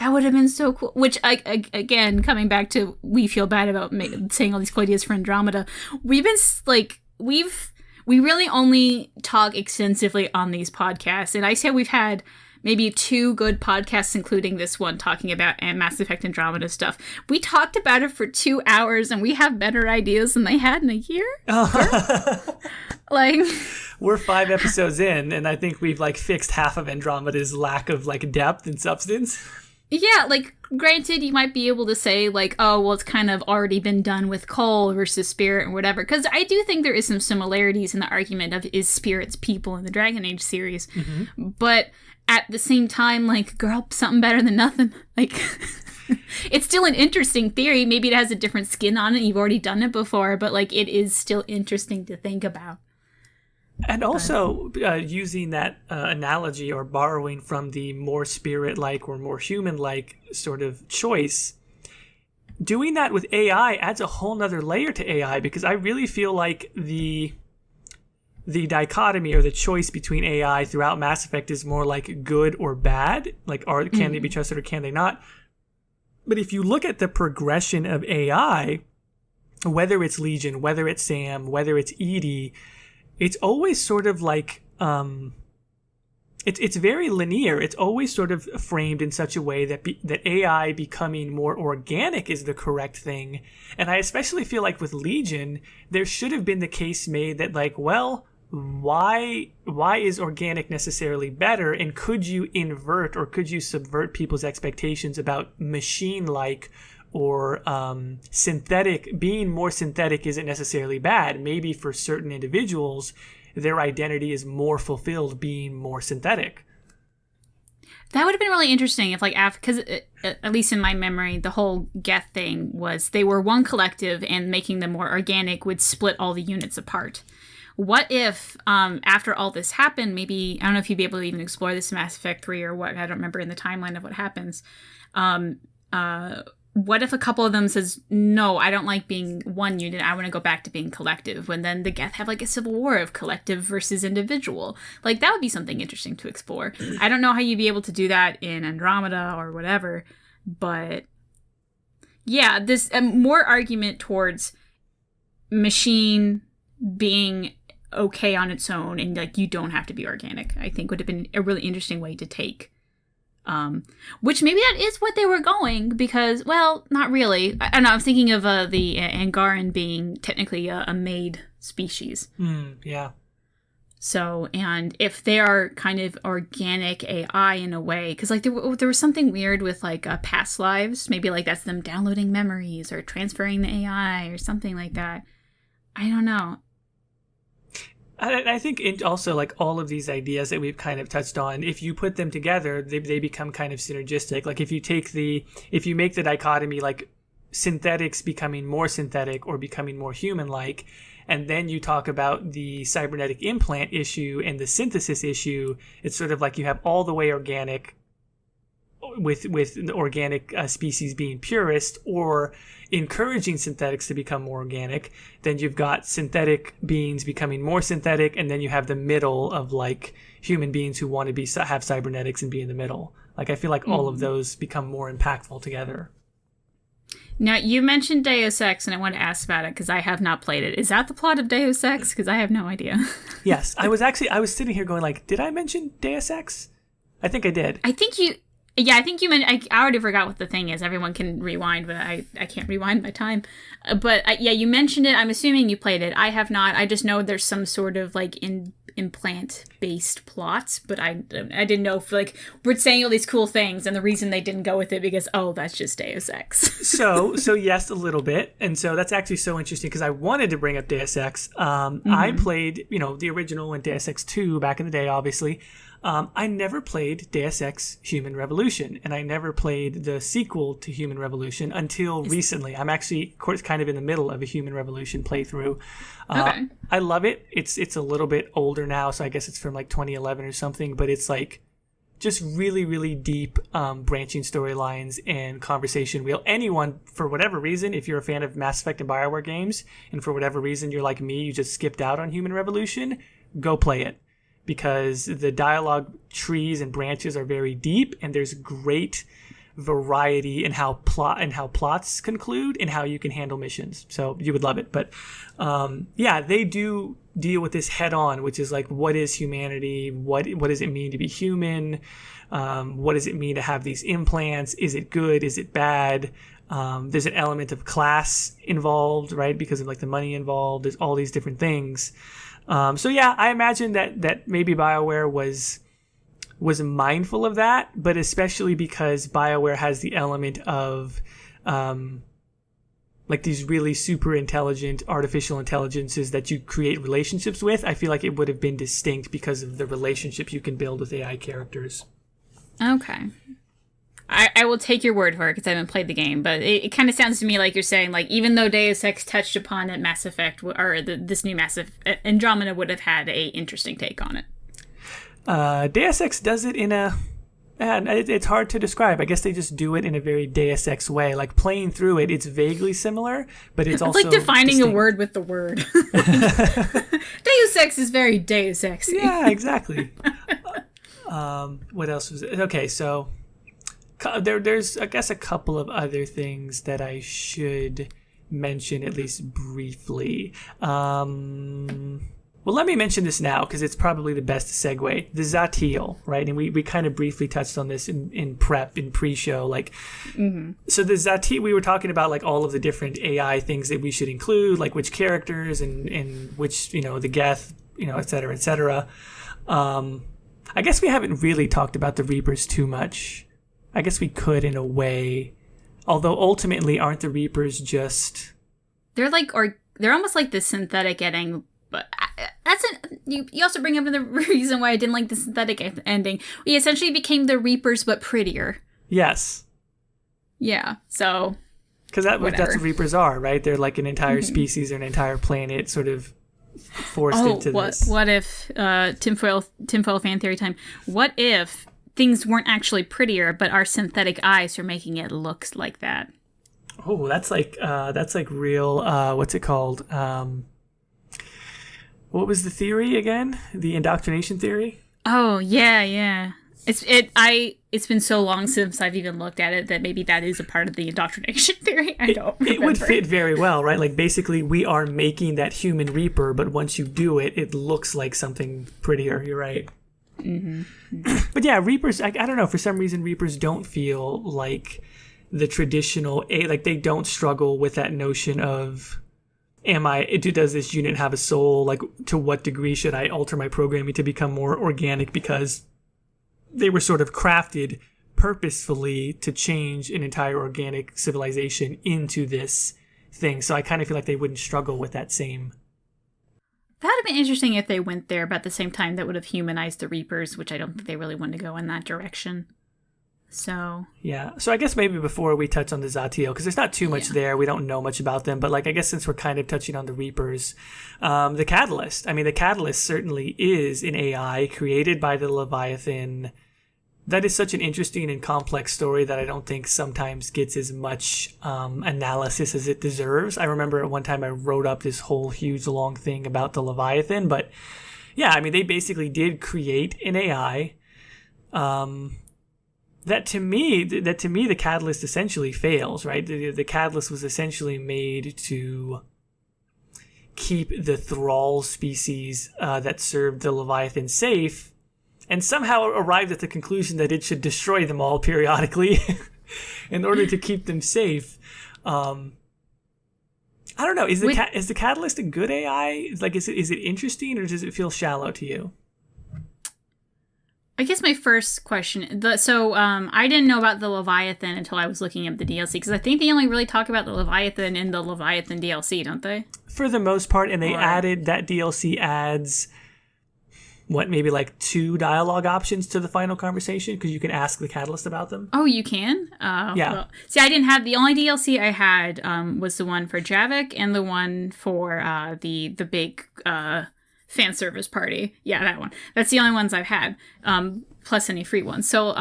A: would have been so cool. Which, again, coming back to, we feel bad about saying all these cool ideas for Andromeda, we've been, like, we really only talk extensively on these podcasts, and I say we've had maybe 2 good podcasts, including this one, talking about Mass Effect Andromeda stuff. We talked about it for 2 hours, and we have better ideas than they had in a year. Like,
B: we're 5 episodes in, and I think we've like fixed half of Andromeda's lack of like depth and substance.
A: Yeah, like, granted, you might be able to say, like, oh, well, it's kind of already been done with Cole versus Spirit or whatever, because I do think there is some similarities in the argument of is Spirit's people in the Dragon Age series, but at the same time, like, girl, something better than nothing. Like, it's still an interesting theory. Maybe it has a different skin on it. You've already done it before, but, like, it is still interesting to think about.
B: And also, using that analogy or borrowing from the more spirit-like or more human-like sort of choice, doing that with AI adds a whole nother layer to AI, because I really feel like the dichotomy or the choice between AI throughout Mass Effect is more like good or bad, like can they be trusted or can they not? But if you look at the progression of AI, whether it's Legion, whether it's Sam, whether it's Edie, it's always sort of like it's very linear. It's always sort of framed in such a way that that AI becoming more organic is the correct thing. And I especially feel like with Legion, there should have been the case made that, like, well, why is organic necessarily better? And could you invert or could you subvert people's expectations about machine-like or synthetic? Being more synthetic isn't necessarily bad. Maybe for certain individuals, their identity is more fulfilled being more synthetic.
A: That would have been really interesting if, like, because at least in my memory, the whole Geth thing was they were one collective, and making them more organic would split all the units apart. What if, after all this happened, maybe, I don't know if you'd be able to even explore this in Mass Effect 3 or what, I don't remember in the timeline of what happens. What if a couple of them says, no, I don't like being one unit, I want to go back to being collective, when then the Geth have like a civil war of collective versus individual? Like, that would be something interesting to explore. I don't know how you'd be able to do that in Andromeda or whatever, but yeah, this more argument towards machine being okay on its own and, like, you don't have to be organic, I think would have been a really interesting way to take. Which maybe that is what they were going, because, well, not really. I don't know, I'm thinking of the Angaran being technically a made species.
B: Yeah.
A: So, and if they are kind of organic AI in a way, because, like, there was something weird with, like, past lives. Maybe, like, that's them downloading memories or transferring the AI or something like that. I don't know.
B: I think also, like, all of these ideas that we've kind of touched on, if you put them together, they become kind of synergistic. Like, if you make the dichotomy, like, synthetics becoming more synthetic or becoming more human-like, and then you talk about the cybernetic implant issue and the synthesis issue, it's sort of like you have all the way organic with the organic species being purest, or encouraging synthetics to become more organic. Then you've got synthetic beings becoming more synthetic, and then you have the middle of, like, human beings who want to have cybernetics and be in the middle. Like, I feel like all of those become more impactful together.
A: Now, you mentioned Deus Ex, and I want to ask about it because I have not played it. Is that the plot of Deus Ex? Because I have no idea.
B: Yes, I was sitting here going, like, did I mention Deus Ex? I think I did.
A: I think you meant, I already forgot what the thing is. Everyone can rewind, but I can't rewind my time. But yeah, you mentioned it. I'm assuming you played it. I have not. I just know there's some sort of, like, implant-based plots, but I didn't know if, like, we're saying all these cool things, and the reason they didn't go with it because, oh, that's just Deus Ex. so yes, a little bit. And so that's actually so interesting because I wanted to bring up Deus Ex. I played, the original and Deus Ex 2 back in the day, obviously. I never played Deus Ex Human Revolution, and I never played the sequel to Human Revolution until recently. I'm actually, of course, kind of in the middle of a Human Revolution playthrough. Okay.
B: I love it. It's a little bit older now, so I guess it's from like 2011 or something, but it's like just really, really deep branching storylines and conversation wheel. Anyone, for whatever reason, if you're a fan of Mass Effect and Bioware games, and for whatever reason you're like me, you just skipped out on Human Revolution, go play it. Because the dialogue trees and branches are very deep, and there's great variety in how plots conclude and how you can handle missions. So you would love it. But yeah, they do deal with this head on, which is like, what is humanity? What does it mean to be human? What does it mean to have these implants? Is it good? Is it bad? There's an element of class involved, right? Because of like the money involved. There's all these different things. So yeah, I imagine that maybe BioWare was mindful of that, but especially because BioWare has the element of like these really super intelligent artificial intelligences that you create relationships with. I feel like it would have been distinct because of the relationships you can build with AI characters.
A: Okay. I will take your word for it because I haven't played the game, but it kind of sounds to me like you're saying, like, even though Deus Ex touched upon it, Mass Effect, or this new Mass Effect, Andromeda would have had a interesting take on it.
B: Deus Ex does it in a... it's hard to describe. I guess they just do it in a very Deus Ex way. Like, playing through it, it's vaguely similar, but it's also
A: like defining
B: distinct.
A: a word with the word. Deus Ex is very Deus Ex.
B: Yeah, exactly. What else was it? Okay, so... There's, I guess, a couple of other things that I should mention, at least briefly. Well, let me mention this now, because it's probably the best segue. The zha-til, right? And we kind of briefly touched on this in pre-show. Like, So the zha-til, we were talking about, like, all of the different AI things that we should include, like which characters and which, the Geth, et cetera, et cetera. I guess we haven't really talked about the Reapers too much. I guess we could in a way, although ultimately aren't the Reapers just...
A: They're like, or they're almost like the synthetic ending, but you also bring up the reason why I didn't like the synthetic ending. We essentially became the Reapers, but prettier.
B: Yes.
A: Yeah, so...
B: Because that's what Reapers are, right? They're like an entire species or an entire planet sort of forced into this.
A: What if, tinfoil fan theory time, what if things weren't actually prettier, but our synthetic eyes are making it look like that?
B: Oh, that's like real. What's it called? What was the theory again? The indoctrination theory.
A: Oh yeah. It's been so long since I've even looked at it that maybe that is a part of the indoctrination theory. I don't remember.
B: It would fit very well, right? Like basically, we are making that human Reaper, but once you do it, it looks like something prettier. You're right. But yeah, Reapers, I don't know, for some reason Reapers don't feel like the traditional, like they don't struggle with that notion of, does this unit have a soul? Like, to what degree should I alter my programming to become more organic? Because they were sort of crafted purposefully to change an entire organic civilization into this thing. So I kind of feel like they wouldn't struggle with that same...
A: That would have been interesting if they went there, but at the same time, that would have humanized the Reapers, which I don't think they really wanted to go in that direction. So... Yeah.
B: So I guess maybe before we touch on the zha-til, because there's not too much there, we don't know much about them, but like I guess since we're kind of touching on the Reapers, the Catalyst. I mean, the Catalyst certainly is an AI created by the Leviathan. That is such an interesting and complex story that I don't think sometimes gets as much analysis as it deserves. I remember at one time I wrote up this whole huge long thing about the Leviathan, but yeah, I mean, they basically did create an AI that to me, the Catalyst essentially fails, right? The Catalyst was essentially made to keep the Thrall species that served the Leviathan safe, and somehow arrived at the conclusion that it should destroy them all periodically in order to keep them safe. I don't know. Is the Catalyst a good AI? Like, is it interesting, or does it feel shallow to you?
A: I guess my first question... I didn't know about the Leviathan until I was looking up the DLC, because I think they only really talk about the Leviathan in the Leviathan DLC, don't they?
B: For the most part, and they added... That DLC adds... maybe like 2 dialogue options to the final conversation, because you can ask the Catalyst about them.
A: Oh, you can?
B: Yeah.
A: Well, see, I didn't have... The only DLC I had was the one for Javik and the one for the big fan service party. Yeah, that one. That's the only ones I've had, plus any free ones. So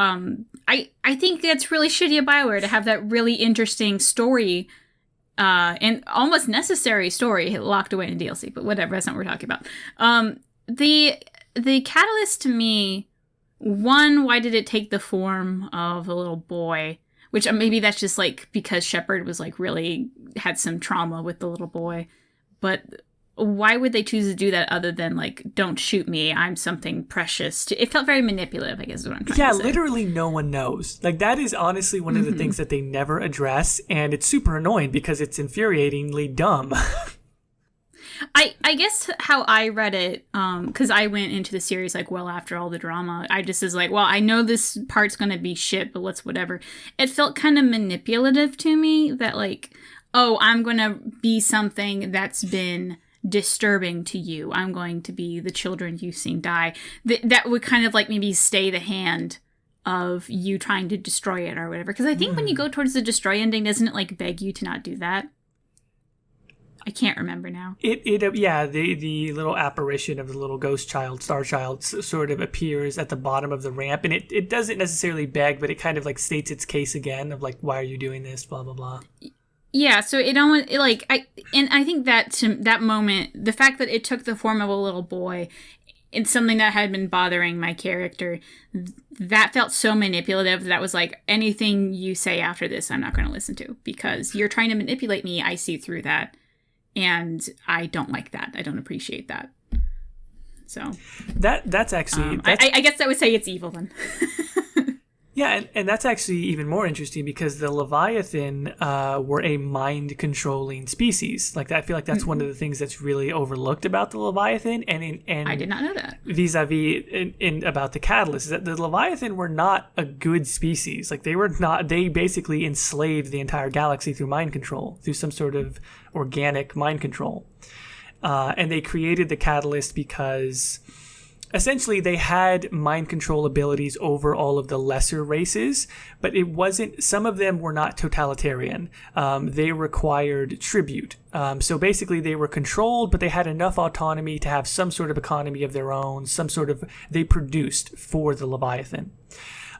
A: I think it's really shitty of Bioware to have that really interesting story and almost necessary story locked away in DLC. But whatever, that's not what we're talking about. The Catalyst, to me, one, why did it take the form of a little boy? Which maybe that's just like because Shepard was like really had some trauma with the little boy. But why would they choose to do that other than like, don't shoot me, I'm something precious? It felt very manipulative, I guess is what I'm trying to say.
B: Yeah, literally no one knows. Like, that is honestly one of the things that they never address, and it's super annoying because it's infuriatingly dumb.
A: I guess how I read it, because I went into the series like well after all the drama, I just was like, well, I know this part's gonna be shit, but let's whatever. It felt kind of manipulative to me that like, oh, I'm gonna be something that's been disturbing to you. I'm going to be the children you've seen die. That would kind of like maybe stay the hand of you trying to destroy it or whatever. Because I think when you go towards the destroy ending, doesn't it like beg you to not do that? I can't remember now.
B: The little apparition of the little ghost child, star child, sort of appears at the bottom of the ramp, and it doesn't necessarily beg, but it kind of like states its case again of like, why are you doing this, blah blah blah.
A: Yeah, so I think that moment, the fact that it took the form of a little boy, it's something that had been bothering my character. That felt so manipulative. That was like, anything you say after this, I'm not going to listen to because you're trying to manipulate me. I see through that, and I don't like that. I don't appreciate that. So
B: that's actually
A: I guess I would say it's evil then.
B: Yeah, and that's actually even more interesting because the Leviathan were a mind-controlling species. Like, I feel like that's one of the things that's really overlooked about the Leviathan. And
A: I did not know that.
B: Vis-a-vis in about the Catalyst, is that the Leviathan were not a good species. Like, they basically enslaved the entire galaxy through mind control, through some sort of organic mind control. And they created the Catalyst because essentially they had mind control abilities over all of the lesser races, but some of them were not totalitarian. They required tribute. So basically they were controlled, but they had enough autonomy to have some sort of economy of their own, they produced for the Leviathan.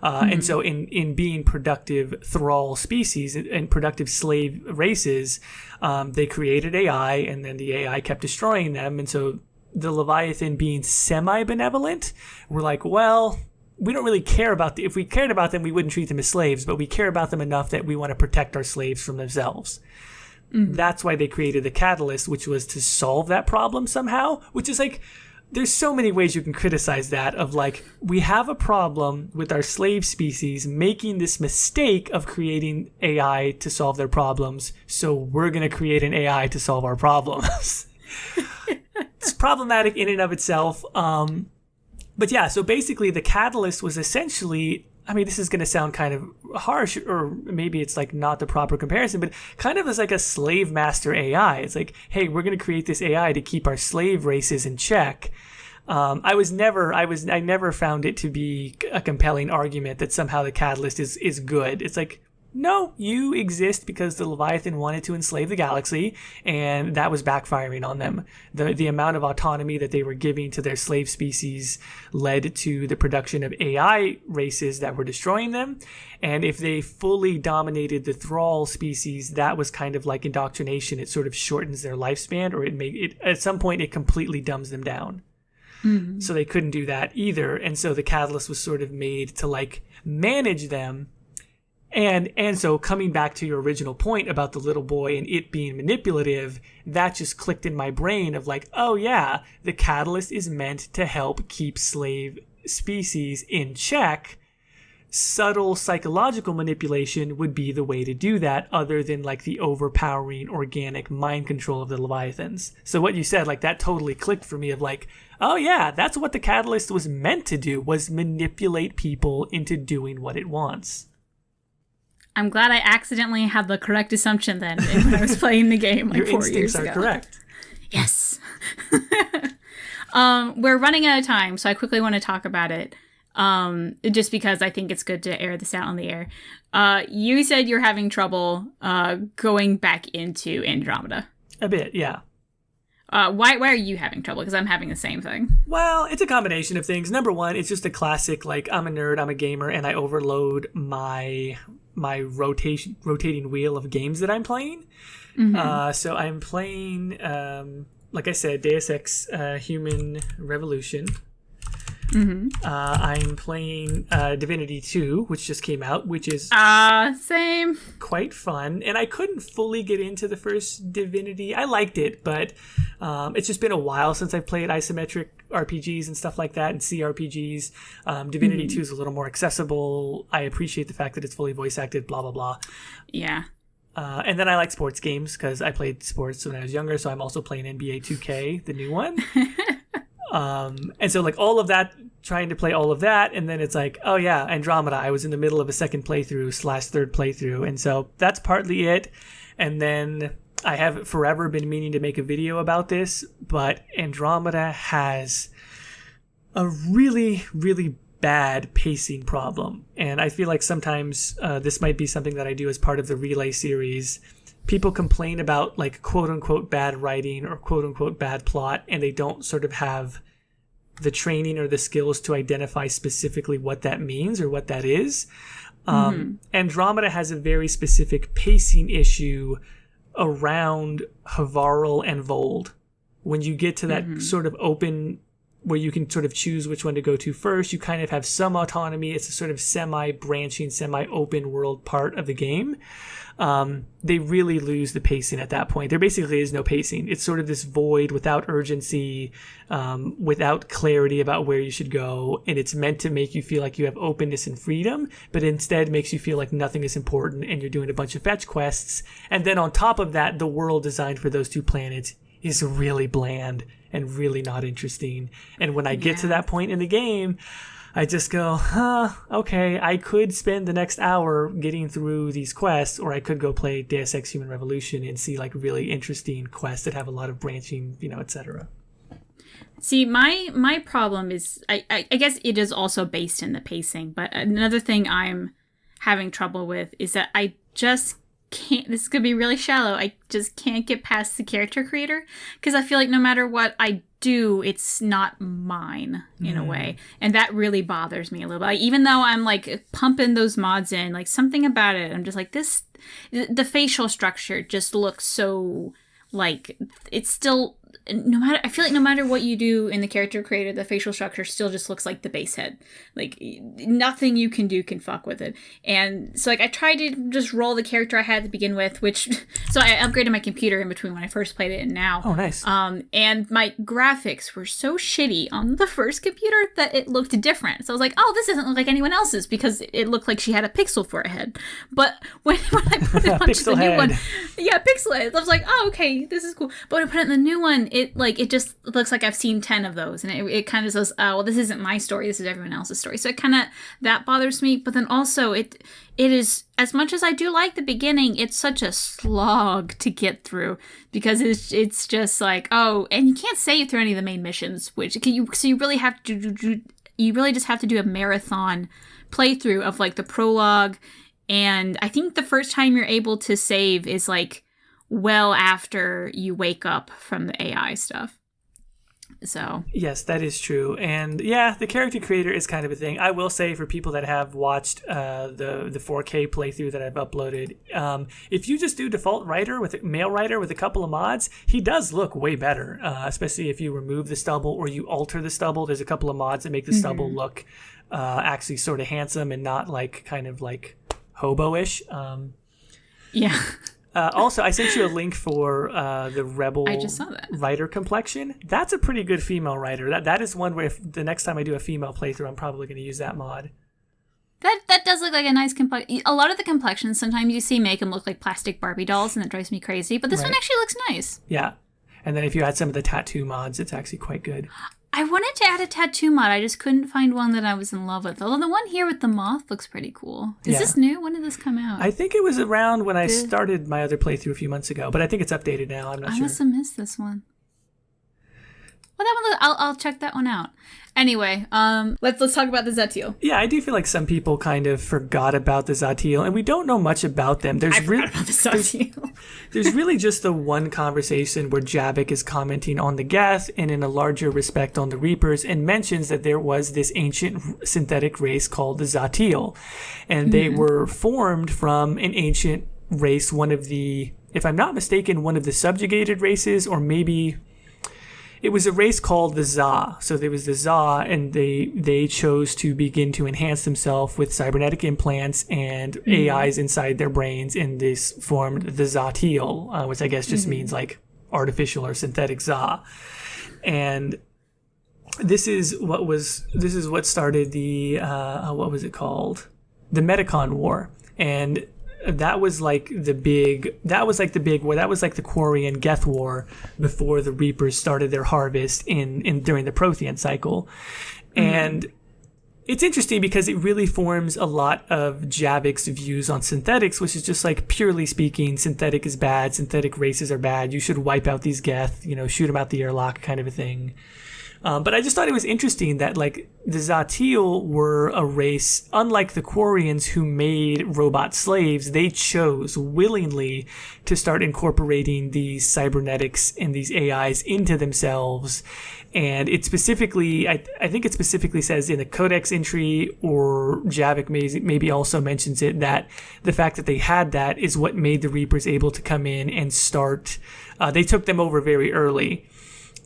B: And so in being productive thrall species and productive slave races, they created AI, and then the AI kept destroying them. And so the Leviathan, being semi-benevolent, were like, well, we don't really care about if we cared about them, we wouldn't treat them as slaves, but we care about them enough that we want to protect our slaves from themselves. That's why they created the Catalyst, which was to solve that problem somehow, which is like, there's so many ways you can criticize that, of like, we have a problem with our slave species making this mistake of creating AI to solve their problems, so we're going to create an AI to solve our problems. It's problematic in and of itself. But yeah, so basically the Catalyst was essentially, I mean, this is going to sound kind of harsh, or maybe it's like not the proper comparison, but kind of as like a slave master AI. It's like, hey, we're going to create this AI to keep our slave races in check. I never found it to be a compelling argument that somehow the Catalyst is good. It's like, no, you exist because the Leviathan wanted to enslave the galaxy, and that was backfiring on them. The amount of autonomy that they were giving to their slave species led to the production of AI races that were destroying them. And if they fully dominated the thrall species, that was kind of like indoctrination. It sort of shortens their lifespan, or at some point it completely dumbs them down. So they couldn't do that either. And so the Catalyst was sort of made to like manage them. And so coming back to your original point about the little boy and it being manipulative, that just clicked in my brain of like, oh yeah, the Catalyst is meant to help keep slave species in check. Subtle psychological manipulation would be the way to do that, other than like the overpowering organic mind control of the Leviathans. So what you said, like, that totally clicked for me of like, oh yeah, that's what the Catalyst was meant to do, was manipulate people into doing what it wants.
A: I'm glad I accidentally had the correct assumption then when I was playing the game like 4 years ago.
B: Your instincts are correct.
A: Yes. We're running out of time, so I quickly want to talk about it. Just because I think it's good to air this out on the air. You said you're having trouble going back into Andromeda.
B: A bit, yeah.
A: Why are you having trouble? Because I'm having the same thing.
B: Well, it's a combination of things. Number one, it's just a classic, like, I'm a nerd, I'm a gamer, and I overload my rotating wheel of games that I'm playing. So I'm playing, like I said, Deus Ex Human Revolution. I'm playing Divinity 2, which just came out, which is
A: same.
B: quite fun. And I couldn't fully get into the first Divinity. I liked it, but it's just been a while since I've played isometric RPGs and stuff like that, and CRPGs. Divinity 2 is a little more accessible. I appreciate the fact that it's fully voice acted, blah, blah, blah.
A: Yeah.
B: And then I like sports games because I played sports when I was younger, so I'm also playing NBA 2K, the new one. And so like all of that, trying to play all of that, and then it's like, oh yeah, Andromeda. I was in the middle of a second playthrough / third playthrough, and so that's partly it. And then I have forever been meaning to make a video about this, but Andromeda has a really, really bad pacing problem. And I feel like sometimes this might be something that I do as part of the Relay series. People complain about like quote unquote bad writing or quote unquote bad plot, and they don't sort of have the training or the skills to identify specifically what that means or what that is. Andromeda has a very specific pacing issue around Havarl and Vold. When you get to that sort of open where you can sort of choose which one to go to first, you kind of have some autonomy. It's a sort of semi-branching, semi-open world part of the game. They really lose the pacing at that point. There basically is no pacing. It's sort of this void without urgency, without clarity about where you should go. And it's meant to make you feel like you have openness and freedom, but instead makes you feel like nothing is important and you're doing a bunch of fetch quests. And then on top of that, the world designed for those two planets is really bland and really not interesting. And when I get to that point in the game, I just go, okay, I could spend the next hour getting through these quests, or I could go play Deus Ex Human Revolution and see like really interesting quests that have a lot of branching, etc.
A: See, my problem is, I guess it is also based in the pacing, but another thing I'm having trouble with is that I just can't, this could be really shallow, I just can't get past the character creator, because I feel like no matter what I do, it's not mine in a way, and that really bothers me a little bit. Like, even though I'm like pumping those mods in, like something about it, I'm just like, this, the facial structure just looks so like it's still, no matter, I feel like no matter what you do in the character creator, the facial structure still just looks like the base head. Like nothing you can do can fuck with it. And so like I tried to just roll the character I had to begin with, which, so I upgraded my computer in between when I first played it and now.
B: Oh, nice.
A: And my graphics were so shitty on the first computer that it looked different. So I was like, oh, this doesn't look like anyone else's, because it looked like she had a pixel for a head. But when I put it onto the new one, pixel head, I was like, oh, okay, this is cool. But when I put it in the new one, it just looks like I've seen 10 of those, and it kind of says, oh, well, this isn't my story, this is everyone else's story. So it kind of, that bothers me. But then also it is, as much as I do like the beginning, it's such a slog to get through, because it's just like, oh, and you can't save through any of the main missions, so you really have to you really just have to do a marathon playthrough of like the prologue. And I think the first time you're able to save is like well after you wake up from the AI stuff. So
B: yes, that is true. And yeah, the character creator is kind of a thing. I will say, for people that have watched the 4K playthrough that I've uploaded, if you just do default writer with male writer with a couple of mods, he does look way better, especially if you remove the stubble or you alter the stubble. There's a couple of mods that make the stubble look actually sort of handsome and not like kind of like hobo-ish.
A: Yeah.
B: Also, I sent you a link for the Rebel
A: I just saw that.
B: writer complexion. That's a pretty good female writer. That is one where if the next time I do a female playthrough, I'm probably going to use that mod.
A: That does look like a nice complexion. A lot of the complexions sometimes you see make them look like plastic Barbie dolls, and that drives me crazy. But this one actually looks nice.
B: Yeah. And then if you add some of the tattoo mods, it's actually quite good.
A: I wanted to add a tattoo mod. I just couldn't find one that I was in love with. Although the one here with the moth looks pretty cool. Is this new? When did this come out?
B: I think it was around when I started my other playthrough a few months ago, but I think it's updated now. I'm not sure.
A: I must have missed this one. Well, that one, I'll check that one out. Anyway, let's talk about the zha-til.
B: Yeah, I do feel like some people kind of forgot about the zha-til, and we don't know much about them.
A: I forgot about the zha-til.
B: There's really just the one conversation where Javik is commenting on the Geth and in a larger respect on the Reapers, and mentions that there was this ancient synthetic race called the zha-til, and they were formed from an ancient race, one of the, if I'm not mistaken, one of the subjugated races, or maybe it was a race called the Zha. So there was the Zha, and they chose to begin to enhance themselves with cybernetic implants and AIs inside their brains, and this formed the zha-til, which I guess just means like artificial or synthetic Zha. And this is what started the what was it called? The Metacon War. And that was like the big war. That was like the Quarry and Geth War before the Reapers started their harvest in during the Prothean cycle. And it's interesting because it really forms a lot of Javik's views on synthetics, which is just like, purely speaking, synthetic is bad, synthetic races are bad, you should wipe out these Geth, shoot them out the airlock kind of a thing. But I just thought it was interesting that like the zha-til were a race, unlike the Quarians who made robot slaves. They chose willingly to start incorporating these cybernetics and these AIs into themselves. And it specifically, I think it specifically says in the Codex entry, or Javik maybe also mentions it, that the fact that they had that is what made the Reapers able to come in and start. They took them over very early.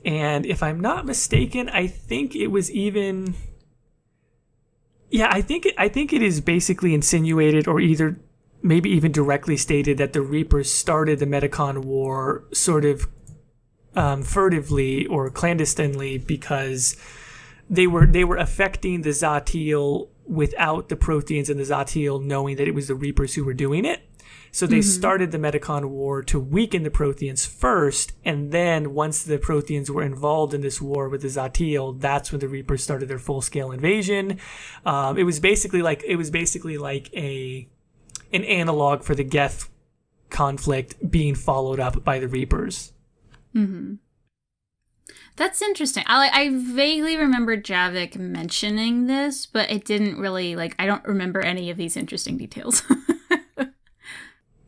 B: And if I'm not mistaken, I think it was even... Yeah, I think it is basically insinuated, or either maybe even directly stated, that the Reapers started the Metacon War sort of furtively or clandestinely, because they were affecting the zha-til without the Protheans and the zha-til knowing that it was the Reapers who were doing it. So they started the Metacon War to weaken the Protheans first, and then once the Protheans were involved in this war with the zha-til, that's when the Reapers started their full-scale invasion. It was basically like an analog for the Geth conflict being followed up by the Reapers.
A: Mm-hmm. That's interesting. I vaguely remember Javik mentioning this, but it didn't really, I don't remember any of these interesting details.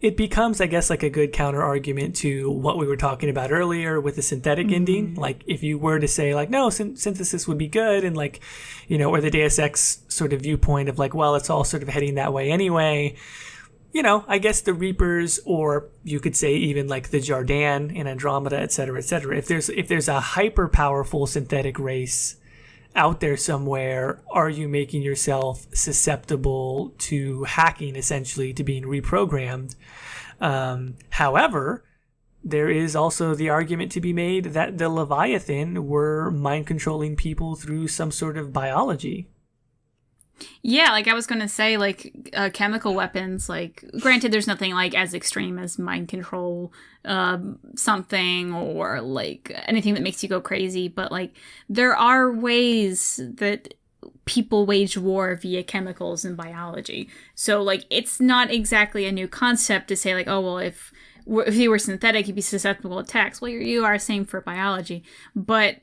B: It becomes, I guess, like a good counter argument to what we were talking about earlier with the synthetic ending. Like, if you were to say, like, no, synthesis would be good, and or the Deus Ex sort of viewpoint of well, it's all sort of heading that way anyway. I guess the Reapers, or you could say even like the Jardan in Andromeda, et cetera, if there's a hyper powerful synthetic race out there somewhere, are you making yourself susceptible to hacking, essentially, to being reprogrammed? However, there is also the argument to be made that the Leviathan were mind controlling people through some sort of biology.
A: Yeah, I was going to say, chemical weapons, granted, there's nothing, as extreme as mind control, something, or, anything that makes you go crazy, but, there are ways that people wage war via chemicals and biology. So, it's not exactly a new concept to say, oh, well, if you were synthetic, you'd be susceptible to attacks. Well, you are, same for biology, but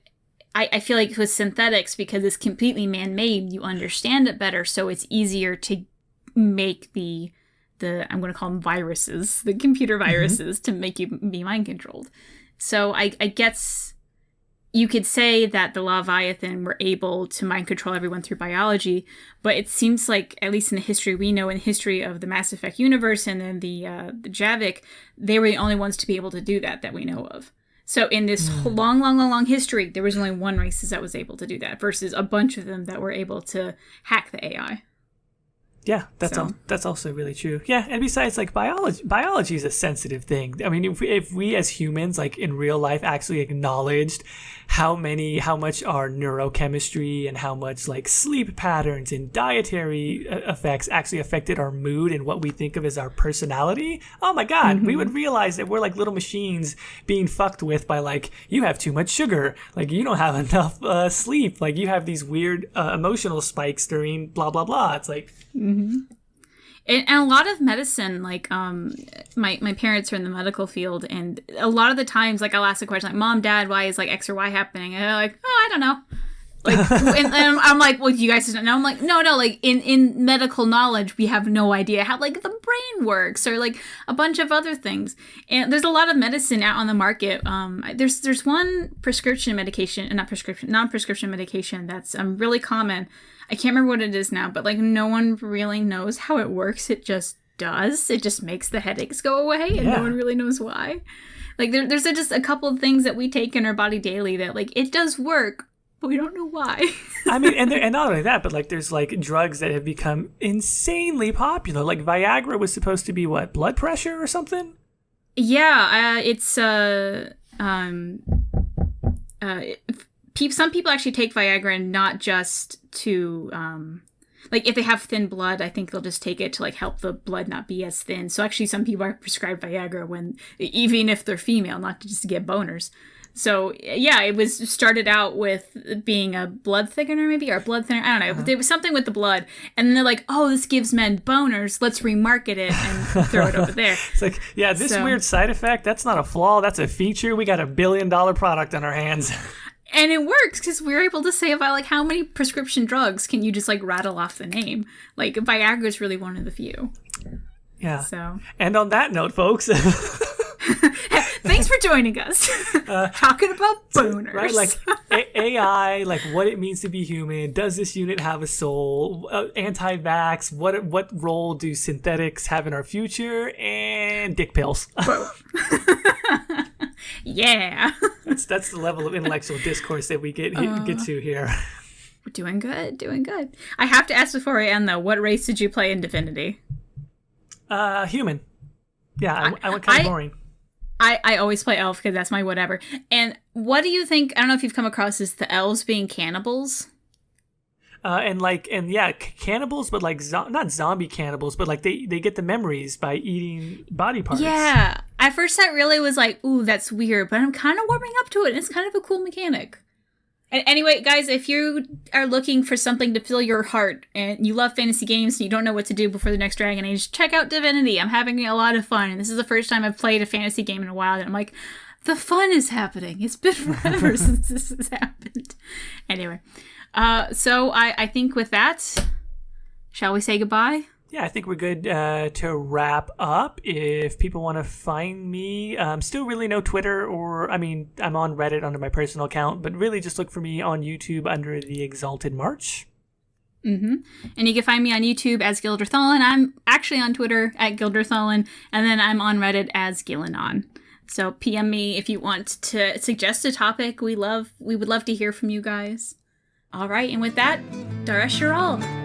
A: I feel like with synthetics, because it's completely man-made, you understand it better, so it's easier to make the I'm going to call them viruses, the computer viruses, to make you be mind-controlled. So I guess you could say that the Leviathan were able to mind-control everyone through biology, but it seems like, at least in the history we know, in the history of the Mass Effect universe and then the Javik, they were the only ones to be able to do that we know of. So in this long history, there was only one race that was able to do that versus a bunch of them that were able to hack the AI.
B: Yeah, that's also really true. Yeah, and besides, biology is a sensitive thing. I mean, if we as humans, in real life, actually acknowledged how much our neurochemistry and how much sleep patterns and dietary effects actually affected our mood and what we think of as our personality, oh my God, we would realize that we're like little machines being fucked with by you have too much sugar, you don't have enough sleep, you have these weird emotional spikes during blah blah blah. It's
A: And a lot of medicine, my parents are in the medical field, and a lot of the times, I'll ask a question Mom, Dad, why is X or Y happening? And they're oh, I don't know. And I'm well, you guys don't know? I'm no, in medical knowledge, we have no idea how, the brain works, or, a bunch of other things. And there's a lot of medicine out on the market. There's one non-prescription medication that's really common. I can't remember what it is now, but, no one really knows how it works. It just does. It just makes the headaches go away, and no one really knows why. Like there's just a couple of things that we take in our body daily that like it does work, but we don't know why.
B: I mean, and not only that, but like there's like drugs that have become insanely popular. Like Viagra was supposed to be what, blood pressure or something?
A: Yeah, it's some people actually take Viagra and not just to like if they have thin blood, I think they'll just take it to like help the blood not be as thin. So actually some people are prescribed Viagra when even if they're female, not just to get boners. So yeah, it was started out with being a blood thickener maybe, or a blood thinner, I don't know. But there was something with the blood, and then they're like, oh, this gives men boners, let's remarket it and throw it over there.
B: It's like, yeah, this weird side effect, that's not a flaw, that's a feature. We got $1 billion product on our hands.
A: And it works because we were able to say about like how many prescription drugs can you just like rattle off the name. Like Viagra is really one of the few.
B: Yeah.
A: So.
B: And on that note, folks.
A: Thanks for joining us. Talking about boners.
B: Right, like AI, like what it means to be human. Does this unit have a soul? Anti-vax. What role do synthetics have in our future? And dick pills.
A: Yeah.
B: That's the level of intellectual discourse that we get to here.
A: We're doing good. I have to ask before I end though, what race did you play in Divinity?
B: Human. Yeah, I went kind of boring.
A: I always play elf because that's my whatever. And what do you think? I don't know if you've come across this, the elves being cannibals.
B: Cannibals, but like not zombie cannibals, but like they get the memories by eating body parts.
A: Yeah. At first I really was like, ooh, that's weird, but I'm kind of warming up to it. It's kind of a cool mechanic. And anyway, guys, if you are looking for something to fill your heart and you love fantasy games and you don't know what to do before the next Dragon Age, check out Divinity. I'm having a lot of fun. And this is the first time I've played a fantasy game in a while. And I'm like, the fun is happening. It's been forever since this has happened. Anyway, so I think with that, shall we say goodbye?
B: Yeah, I think we're good to wrap up. If people want to find me, still really no Twitter I'm on Reddit under my personal account, but really just look for me on YouTube under the Exalted March.
A: Mm-hmm. And you can find me on YouTube as Ghildirthalen. I'm actually on Twitter at Ghildirthalen, and then I'm on Reddit as Gillenon. So PM me if you want to suggest a topic. We would love to hear from you guys. All right, and with that, Daresh Shiral.